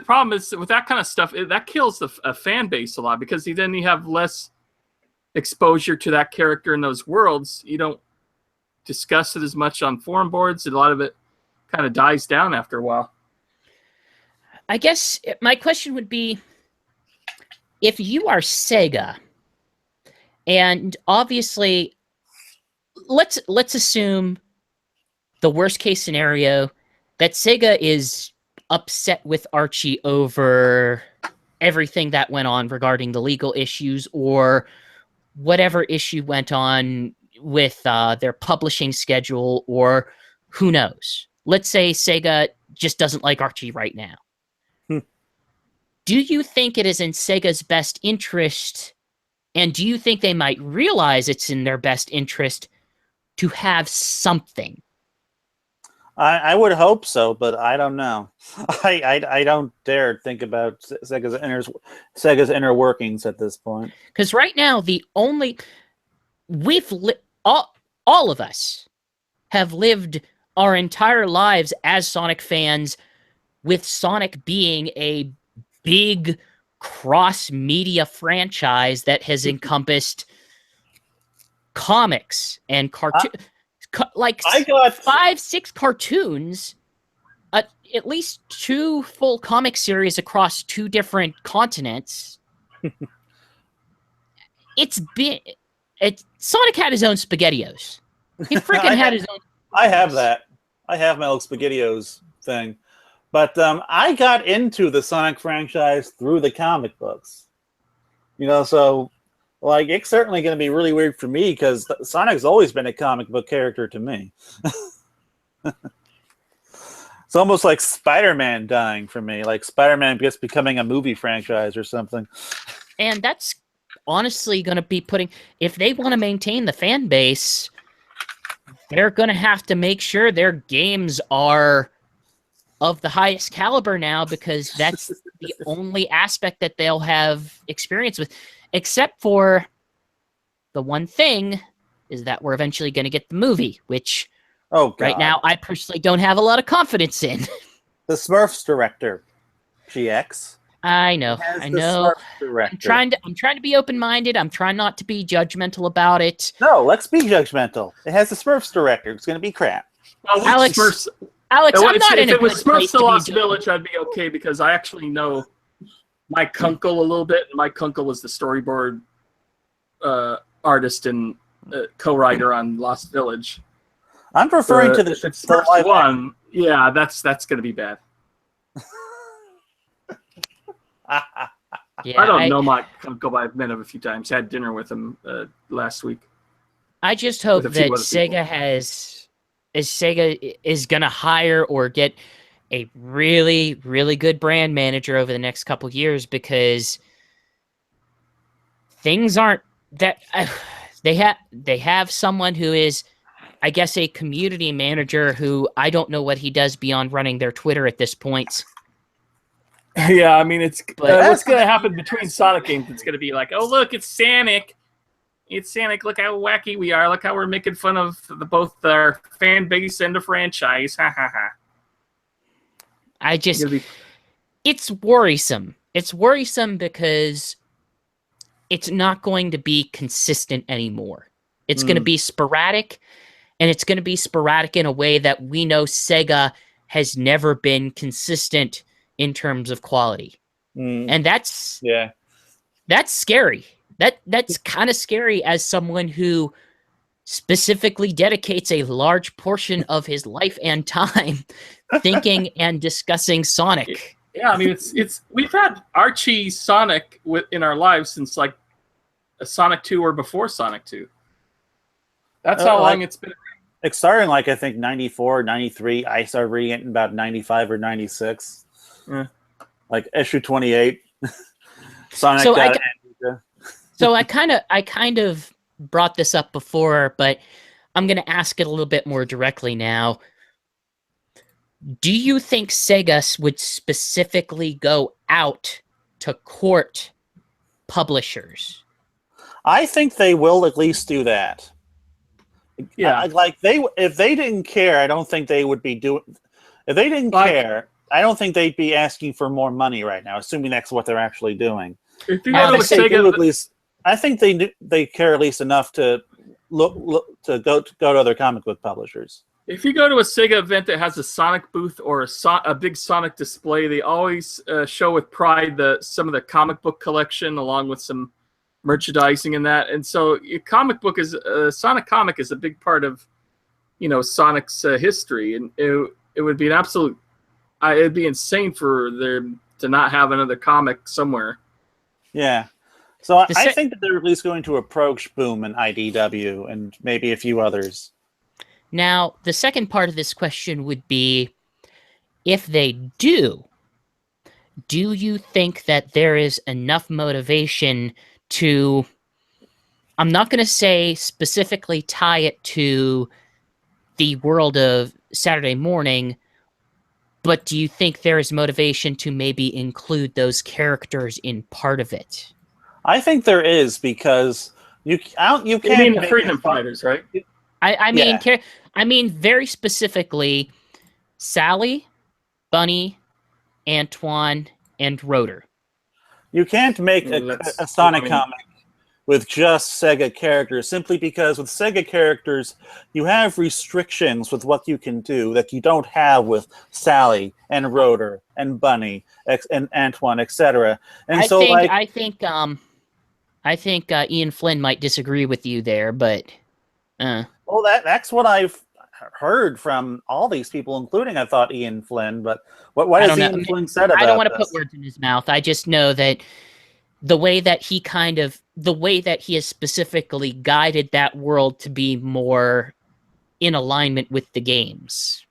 problem is with that kind of stuff, that kills a fan base a lot, because then you have less exposure to that character in those worlds. You don't discuss it as much on forum boards, and a lot of it kind of dies down after a while. I guess my question would be, if you are Sega, and obviously, let's assume the worst case scenario, that Sega is upset with Archie over everything that went on regarding the legal issues, or whatever issue went on with their publishing schedule, or who knows. Let's say Sega just doesn't like Archie right now. Do you think it is in Sega's best interest, and do you think they might realize it's in their best interest to have something? I would hope so, but I don't know. I don't dare think about Sega's inner workings at this point. Because right now, all of us have lived our entire lives as Sonic fans, with Sonic being a big, cross-media franchise that has encompassed comics and cartoon, like I got 5-6 cartoons, at least 2 full comic series across 2 different continents. Sonic had his own SpaghettiOs. He freaking had his own. I have that. I have my old SpaghettiOs thing. But I got into the Sonic franchise through the comic books. So like it's certainly going to be really weird for me because Sonic's always been a comic book character to me. It's almost like Spider-Man dying for me, like Spider-Man just becoming a movie franchise or something. And that's honestly going to be if they want to maintain the fan base, they're going to have to make sure their games are of the highest caliber now, because that's the only aspect that they'll have experience with, except for the one thing is that we're eventually going to get the movie, which right now I personally don't have a lot of confidence in. The Smurfs director, GX. I know. I'm trying to be open-minded. I'm trying not to be judgmental about it. No, let's be judgmental. It has the Smurfs director. It's going to be crap. Well, Alex, Smurfs, I'm not in a if it was good place Smurfs the to Lost be Village, I'd be okay because I actually know Mike Kunkel a little bit. Mike Kunkel was the storyboard artist and co-writer on Lost Village. I'm referring to the Smurfs one. Yeah, that's going to be bad. Yeah, I don't know Mike Kunkel, but I've met him a few times. Had dinner with him last week. I just hope that Sega is going to hire or get a really, really good brand manager over the next couple years, because things aren't that they have someone who is, I guess, a community manager who I don't know what he does beyond running their Twitter at this point. Yeah, I mean, what's going to happen between Sonic games? It's going to be like, oh, look, it's Sonic. It's Sonic. Look how wacky we are. Look how we're making fun of both our fan base and the franchise. Ha ha ha. It's worrisome. It's worrisome because it's not going to be consistent anymore. It's going to be sporadic, and it's going to be sporadic in a way that we know Sega has never been consistent in terms of quality. And that's scary. That's kind of scary as someone who specifically dedicates a large portion of his life and time thinking and discussing Sonic. Yeah, I mean, we've had Archie Sonic in our lives since like a Sonic 2 or before Sonic 2. That's how long it's been. It's starting like, I think, 94, 93. I started reading it in about 95 or 96. Like issue 28. Sonic. So I kind of brought this up before, but I'm going to ask it a little bit more directly now. Do you think Sega would specifically go out to court publishers? I think they will at least do that. Yeah, if they didn't care, I don't think they would be doing. If they didn't care, I don't think they'd be asking for more money right now, assuming that's what they're actually doing. If you go to Sega, I think they care at least enough to look to go to other comic book publishers. If you go to a Sega event that has a Sonic booth or a big Sonic display, they always show with pride some of the comic book collection along with some merchandising and that. And so, Sonic comic is a big part of, Sonic's history, and it would be an absolute. It'd be insane for them to not have another comic somewhere. Yeah. So I think that they're at least going to approach Boom and IDW and maybe a few others. Now, the second part of this question would be, if they do you think that there is enough motivation to, I'm not going to say specifically tie it to the world of Saturday Morning, but do you think there is motivation to maybe include those characters in part of it? I think there is, because you can't. You mean the Freedom Fighters, right? I mean very specifically Sally, Bunny, Antoine, and Rotor. You can't make a Sonic comic with just Sega characters, simply because with Sega characters, you have restrictions with what you can do that you don't have with Sally and Rotor and Bunny and Antoine, etc. And I think Ian Flynn might disagree with you there, but well, that's what I've heard from all these people, including I thought Ian Flynn. But what has Ian Flynn said about this? I don't want to put words in his mouth. I just know that the way that he has specifically guided that world to be more in alignment with the games.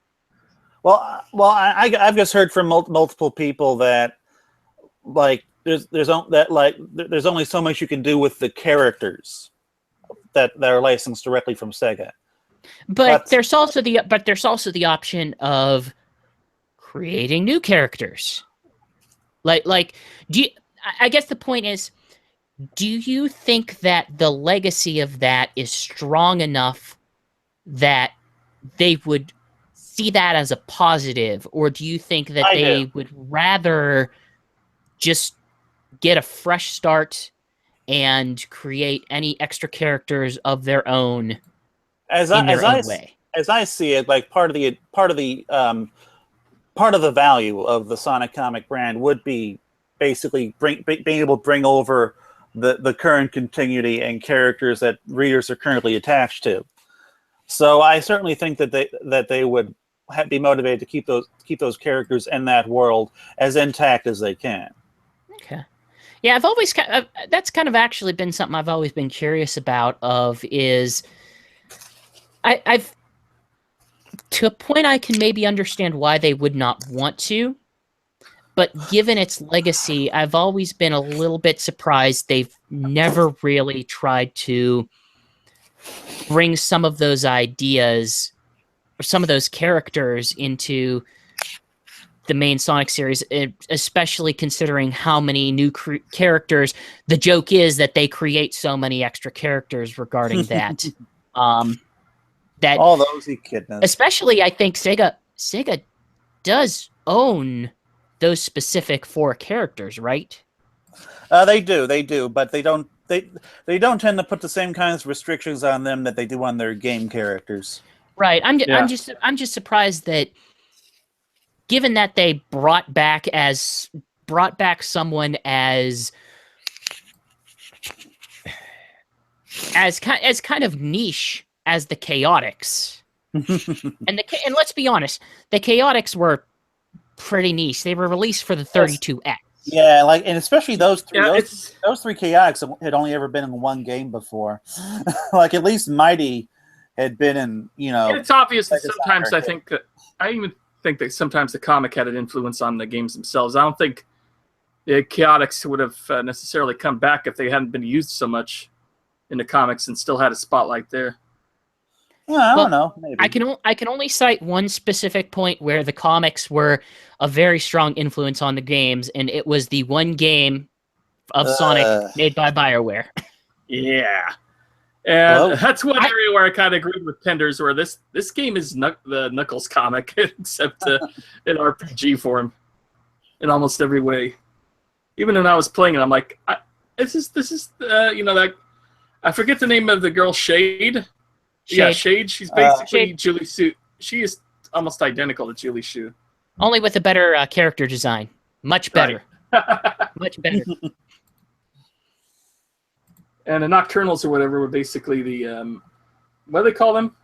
Well, I've just heard from multiple people that like there's only so much you can do with the characters that are licensed directly from Sega. But there's also the option of creating new characters. I guess the point is, do you think that the legacy of that is strong enough that they would see that as a positive, or do you think that they would rather just get a fresh start and create any extra characters of their own As I see it, like part of the value of the Sonic comic brand would be basically being able to bring over the current continuity and characters that readers are currently attached to. So I certainly think that they would be motivated to keep those characters in that world as intact as they can. Okay. Yeah, I've always that's kind of actually been something I've always been curious about. I've to a point I can maybe understand why they would not want to, but given its legacy, I've always been a little bit surprised they've never really tried to bring some of those ideas or some of those characters into the main Sonic series, especially considering how many new characters. The joke is that they create so many extra characters regarding that. That all those echidnas. Especially, I think Sega does own those specific 4 characters, right? They do, but they don't tend to put the same kinds of restrictions on them that they do on their game characters. Right. I'm just surprised that, given that they brought back someone as kind of niche as the Chaotix. and let's be honest, the Chaotix were pretty niche. They were released for the 32X. Yeah, and especially those three. Yeah, those 3 Chaotix had only ever been in one game before. At least Mighty had been in, It's obvious that sometimes I even think that sometimes the comic had an influence on the games themselves. I don't think the Chaotix would have necessarily come back if they hadn't been used so much in the comics and still had a spotlight there. Well, I don't know. Maybe. I can only cite one specific point where the comics were a very strong influence on the games, and it was the one game of Sonic made by BioWare. Yeah. And that's one area where I kind of agreed with Penders, where this game is the Knuckles comic, except in RPG form in almost every way. Even when I was playing it, I'm like, this is that I forget the name of the girl, Shade. Yeah, Shade. She's basically Julie Sue. She is almost identical to Julie Shu. Only with a better character design. Much better. Right. Much better. And the Nocturnals or whatever were basically the what do they call them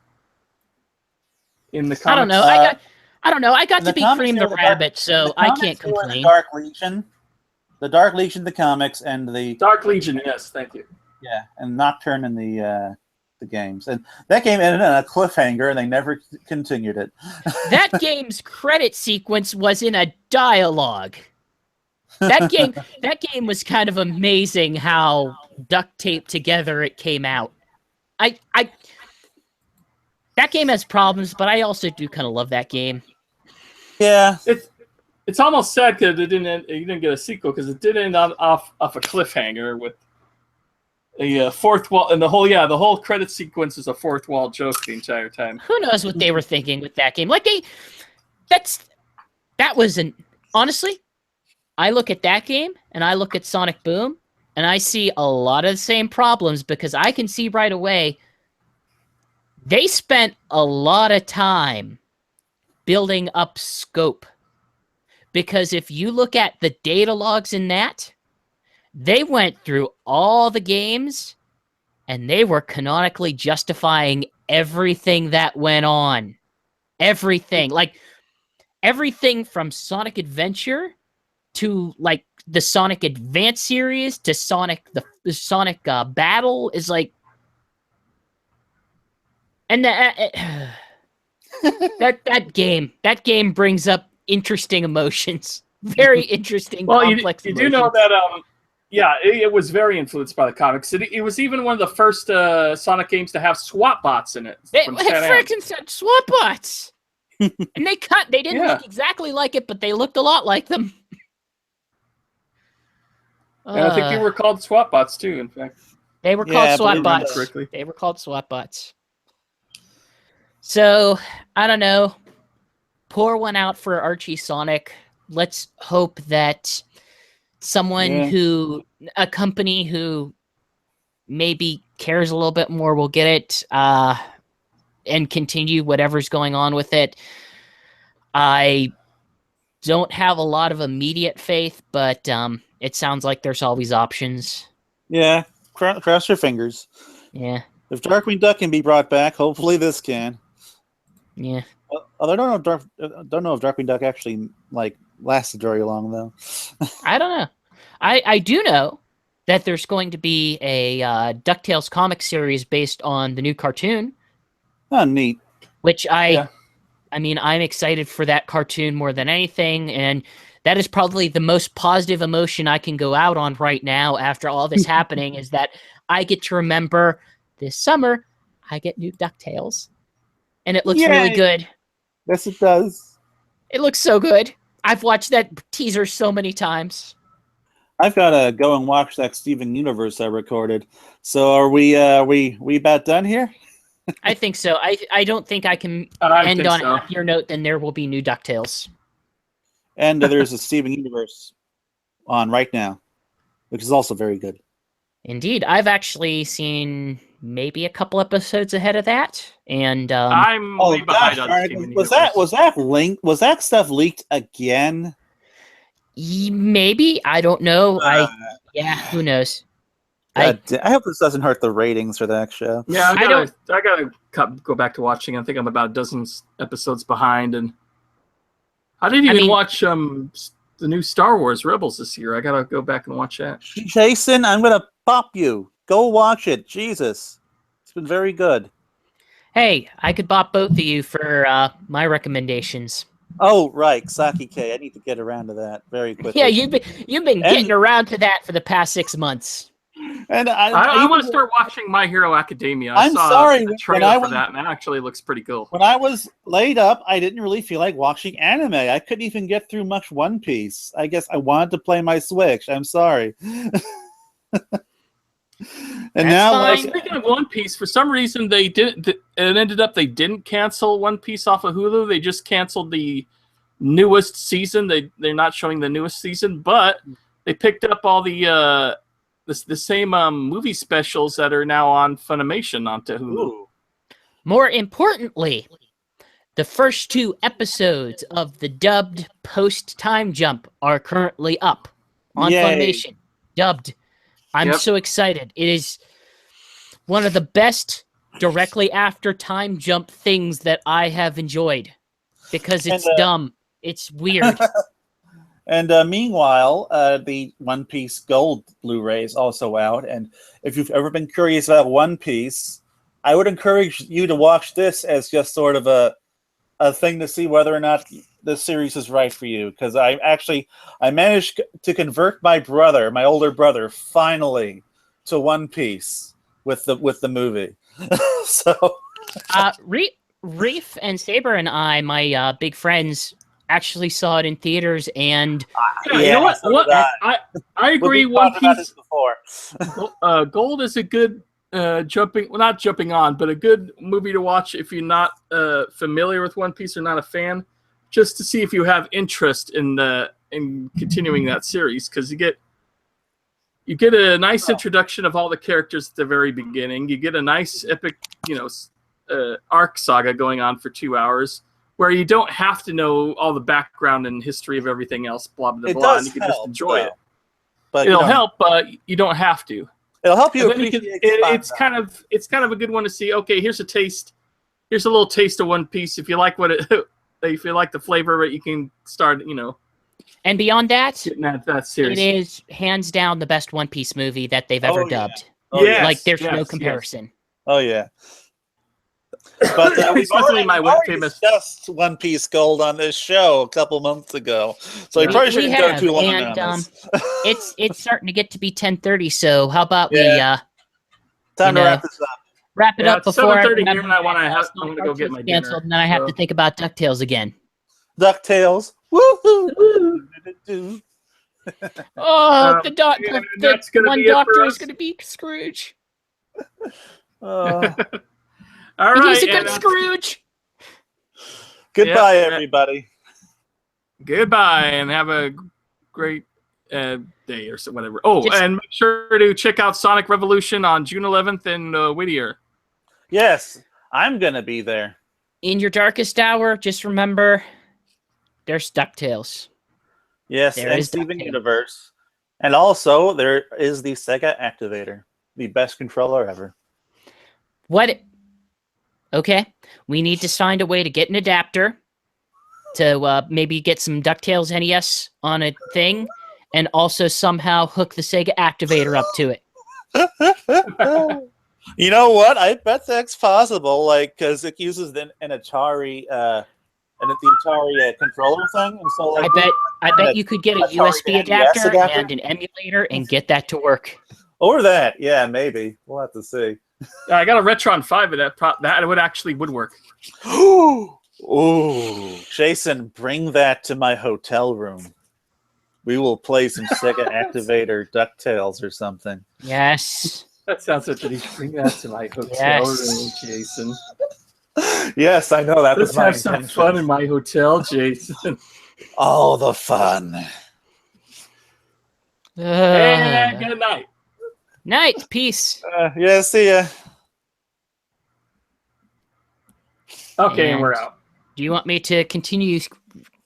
in the comics? I don't know. I got to be Cream the Rabbit, so I can't complain. The Dark Legion, the comics, and the Dark Legion. Yes, thank you. Yeah, and Nocturne in the games, and that game ended on a cliffhanger, and they never continued it. That game's credit sequence was in a dialogue. That game was kind of amazing how duct taped together it came out. That game has problems, but I also do kind of love that game. Yeah, it's almost sad because you didn't get a sequel, because it did end off a cliffhanger with a fourth wall, and the whole credit sequence is a fourth wall joke the entire time. Who knows what they were thinking with that game? Honestly, I look at that game and I look at Sonic Boom and I see a lot of the same problems because I can see right away they spent a lot of time building up scope. Because if you look at the data logs in that, they went through all the games and they were canonically justifying everything that went on. Everything. Like, everything from Sonic Adventure to, like, the Sonic Advance series to Sonic, the Sonic Battle is like... And that game brings up interesting emotions. Very interesting, complex you emotions. do know that, it was very influenced by the comics. It was even one of the first Sonic games to have SWAT bots in it. They from Stan Am. freaking said SWAT bots. And they didn't look exactly like it, but they looked a lot like them. And I think they were called SWAT bots too, in fact. They were called SWAT bots. They were called SWAT bots. So, I don't know. Pour one out for Archie Sonic. Let's hope that a company who maybe cares a little bit more will get it and continue whatever's going on with it. I don't have a lot of immediate faith, but it sounds like there's always options. Yeah, cross your fingers. Yeah. If Darkwing Duck can be brought back, hopefully this can. Yeah. Although I don't know if Darkwing Duck actually lasted very long though. I don't know. I do know that there's going to be a DuckTales comic series based on the new cartoon. Oh, neat. Which I mean, I'm excited for that cartoon more than anything, and that is probably the most positive emotion I can go out on right now after all this happening, is that I get to remember this summer I get new DuckTales. And it looks really good. Yes, it does. It looks so good. I've watched that teaser so many times. I've got to go and watch that Steven Universe I recorded. So are we about done here? I think so. I don't think I can end on a happier note than there will be new DuckTales. And there's a Steven Universe on right now, which is also very good. Indeed. I've actually seen maybe a couple episodes ahead of that, and I'm way behind on Steven was that stuff leaked again? Maybe, I don't know. Who knows? I hope this doesn't hurt the ratings for that show. Yeah, I gotta go back to watching. I think I'm about a dozen episodes behind, and I didn't even watch the new Star Wars Rebels this year. I gotta go back and watch that. Jason, I'm gonna pop you. Go watch it. Jesus. It's been very good. Hey, I could bop both of you for my recommendations. Oh, right. Saki K. I need to get around to that very quickly. Yeah, you've been getting around to that for the past 6 months. And I want to start watching My Hero Academia. I saw a trailer for that, and it actually looks pretty cool. When I was laid up, I didn't really feel like watching anime. I couldn't even get through much One Piece. I guess I wanted to play my Switch. I'm sorry. And now, speaking of One Piece, for some reason they ended up they didn't cancel One Piece off of Hulu. They just canceled the newest season. They're not showing the newest season, but they picked up all the same movie specials that are now on Funimation onto Hulu. Ooh. More importantly, the first 2 episodes of the dubbed post Time Jump are currently up on Funimation. Dubbed. I'm so excited. It is one of the best directly after Time Jump things that I have enjoyed because it's dumb. It's weird. And meanwhile, the One Piece Gold Blu-ray is also out. And if you've ever been curious about One Piece, I would encourage you to watch this as just sort of a thing to see whether or not the series is right for you. Because I managed to convert my older brother, finally to One Piece with the movie. So, Reef and Saber and I, my big friends, actually saw it in theaters, and you know what? I agree. One Piece Gold is a good not jumping on, but a good movie to watch if you're not familiar with One Piece or not a fan, just to see if you have interest in the in continuing that series, because you get a nice introduction of all the characters at the very beginning. You get a nice epic, arc saga going on for 2 hours, where you don't have to know all the background and history of everything else, blah blah blah, and you can just enjoy it. But it'll help, but you don't have to. It'll help you And then appreciate. it's kind of a good one to see. Okay, here's a taste. Here's a little taste of One Piece. If you like if you like the flavor of it, you can start. And beyond that, getting that series. it is hands down the best One Piece movie that they've ever dubbed. Oh, yes, Like there's no yes. comparison. Oh yeah. But we've Especially my already famous- discussed One Piece Gold on this show a couple months ago, so we Yeah. probably We shouldn't go have, too long and, on this. It's starting to get to be 10:30, so how about Time to you wrap know, this up. wrap it Yeah, up it's before 7:30 I here, and I'm gonna go get my dinner. canceled, and then I have to so- think about DuckTales again. DuckTales. Woohoo! Oh, the that's gonna one be it for doctor is us. going to be Scrooge. Oh. All And right. he's a good and, Scrooge. Goodbye, Yeah. everybody. goodbye, and have a great day or so, whatever. Oh, Just- and make sure to check out Sonic Revolution on June 11th in Whittier. Yes, I'm gonna be there. In your darkest hour, just remember, there's DuckTales. Yes, There and is Steven DuckTales. Universe, and also there is the Sega Activator, the best controller ever. What? Okay, we need to find a way to get an adapter to maybe get some DuckTales NES on a thing, and also somehow hook the Sega Activator up to it. You know what? I bet that's possible. Like, because it uses an Atari, the Atari controller thing, and so like I bet you could get a Atari USB NES adapter adapter? and an emulator and get that to work. or that. Yeah, maybe we'll have to see. I got a Retron 5 of that. That would work. Ooh, Jason, bring that to my hotel room. We will play some Sega Activator DuckTales or something. Yes. That sounds like you bring that to my hotel Yes. room, Jason. Yes, I know that Let's was my have some intention. fun in my hotel, Jason. All the fun. And good night. Night. Peace. Yeah, see ya. Okay, and And- we're out. Do you want me to continue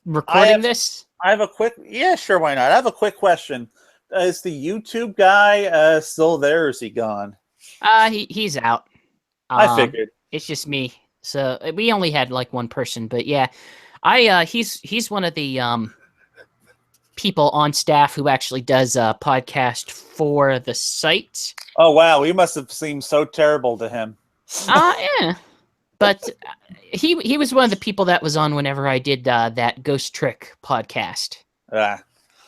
recording this? I have a quick. Yeah, sure. Why not? I have a quick question. Is the YouTube guy still there, or is he gone? He's out. I figured. It's just me. So we only had like one person, but yeah, he's one of the people on staff who actually does a podcast for the site. Oh wow, we must have seemed so terrible to him. Yeah, but he was one of the people that was on whenever I did that Ghost Trick podcast.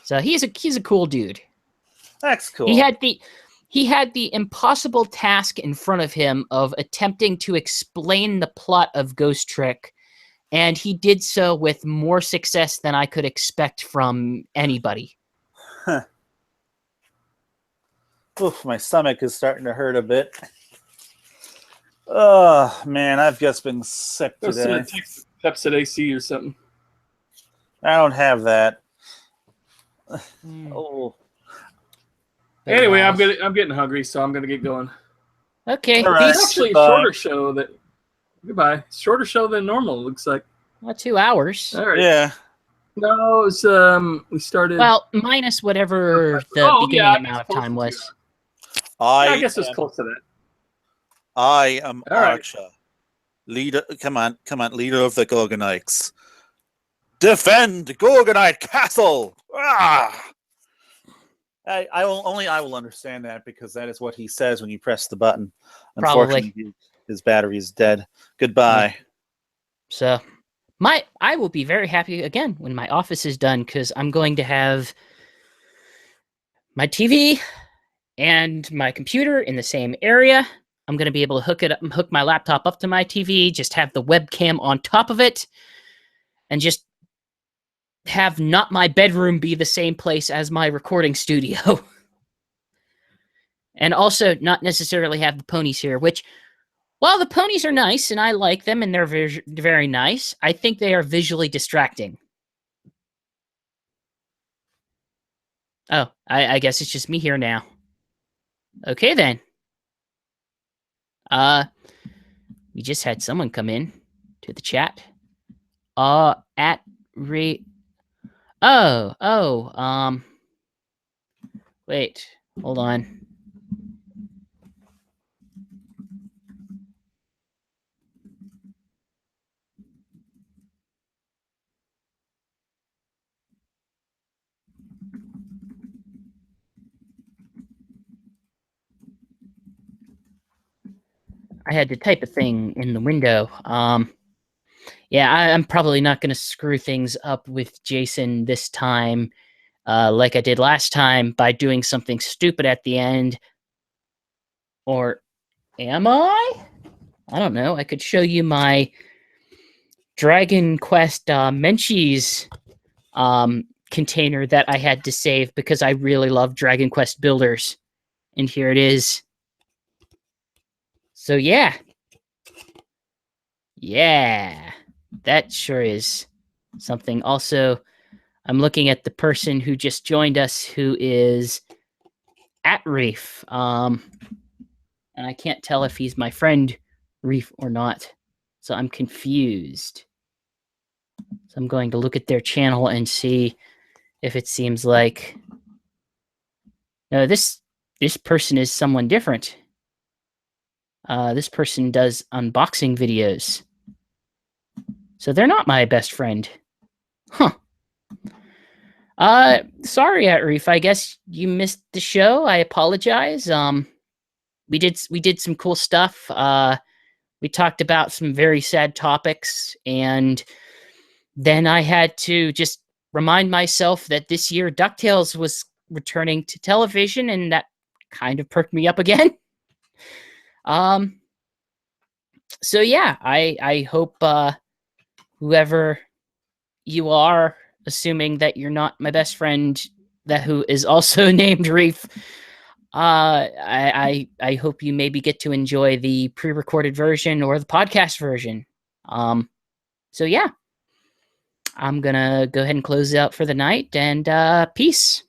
So he's a cool dude. That's cool. He had the impossible task in front of him of attempting to explain the plot of Ghost Trick, and he did so with more success than I could expect from anybody. Oof, my stomach is starting to hurt a bit. Oh man, I've just been sick Go today. to Pepsi AC or something. I don't have that. Hmm. Oh, Anyway, I'm getting hungry, so I'm gonna get going. Okay, All right. It's peace. actually a Goodbye. shorter show that. Goodbye. Shorter show than normal. Looks like. 2 hours. All right. yeah. No, it was, we started. Well, minus whatever the Oh, beginning yeah, I amount of guess time close was. I guess it was close to that. I am All right. Archer, leader. Come on, leader of the Gorgonites. Defend Gorgonite Castle! Ah! I will understand that because that is what he says when you press the button. Probably. Unfortunately, his battery is dead. Goodbye. So I will be very happy again when my office is done because I'm going to have my TV and my computer in the same area. I'm going to be able to hook my laptop up to my TV, just have the webcam on top of it, and just have not my bedroom be the same place as my recording studio. And also not necessarily have the ponies here, which, while the ponies are nice and I like them and they're very, very nice, I think they are visually distracting. Oh, I guess it's just me here now. Okay then. We just had someone come in to the chat. At re. Oh. Wait. Hold on. I had to type a thing in the window. Yeah, I'm probably not going to screw things up with Jason this time, like I did last time by doing something stupid at the end. Or am I? I don't know. I could show you my Dragon Quest Menchie's container that I had to save because I really love Dragon Quest Builders. And here it is. So yeah. Yeah. That sure is something. Also, I'm looking at the person who just joined us who is at Reef. And I can't tell if he's my friend Reef or not. So I'm confused. So I'm going to look at their channel and see if it seems like no, this person is someone different. This person does unboxing videos. So they're not my best friend. Huh. Sorry, at Reef. I guess you missed the show. I apologize. We did some cool stuff. We talked about some very sad topics, and then I had to just remind myself that this year DuckTales was returning to television, and that kind of perked me up again. So yeah, I hope whoever you are, assuming that you're not my best friend that who is also named Reef, I hope you maybe get to enjoy the pre-recorded version or the podcast version. So yeah, I'm gonna go ahead and close out for the night, and peace.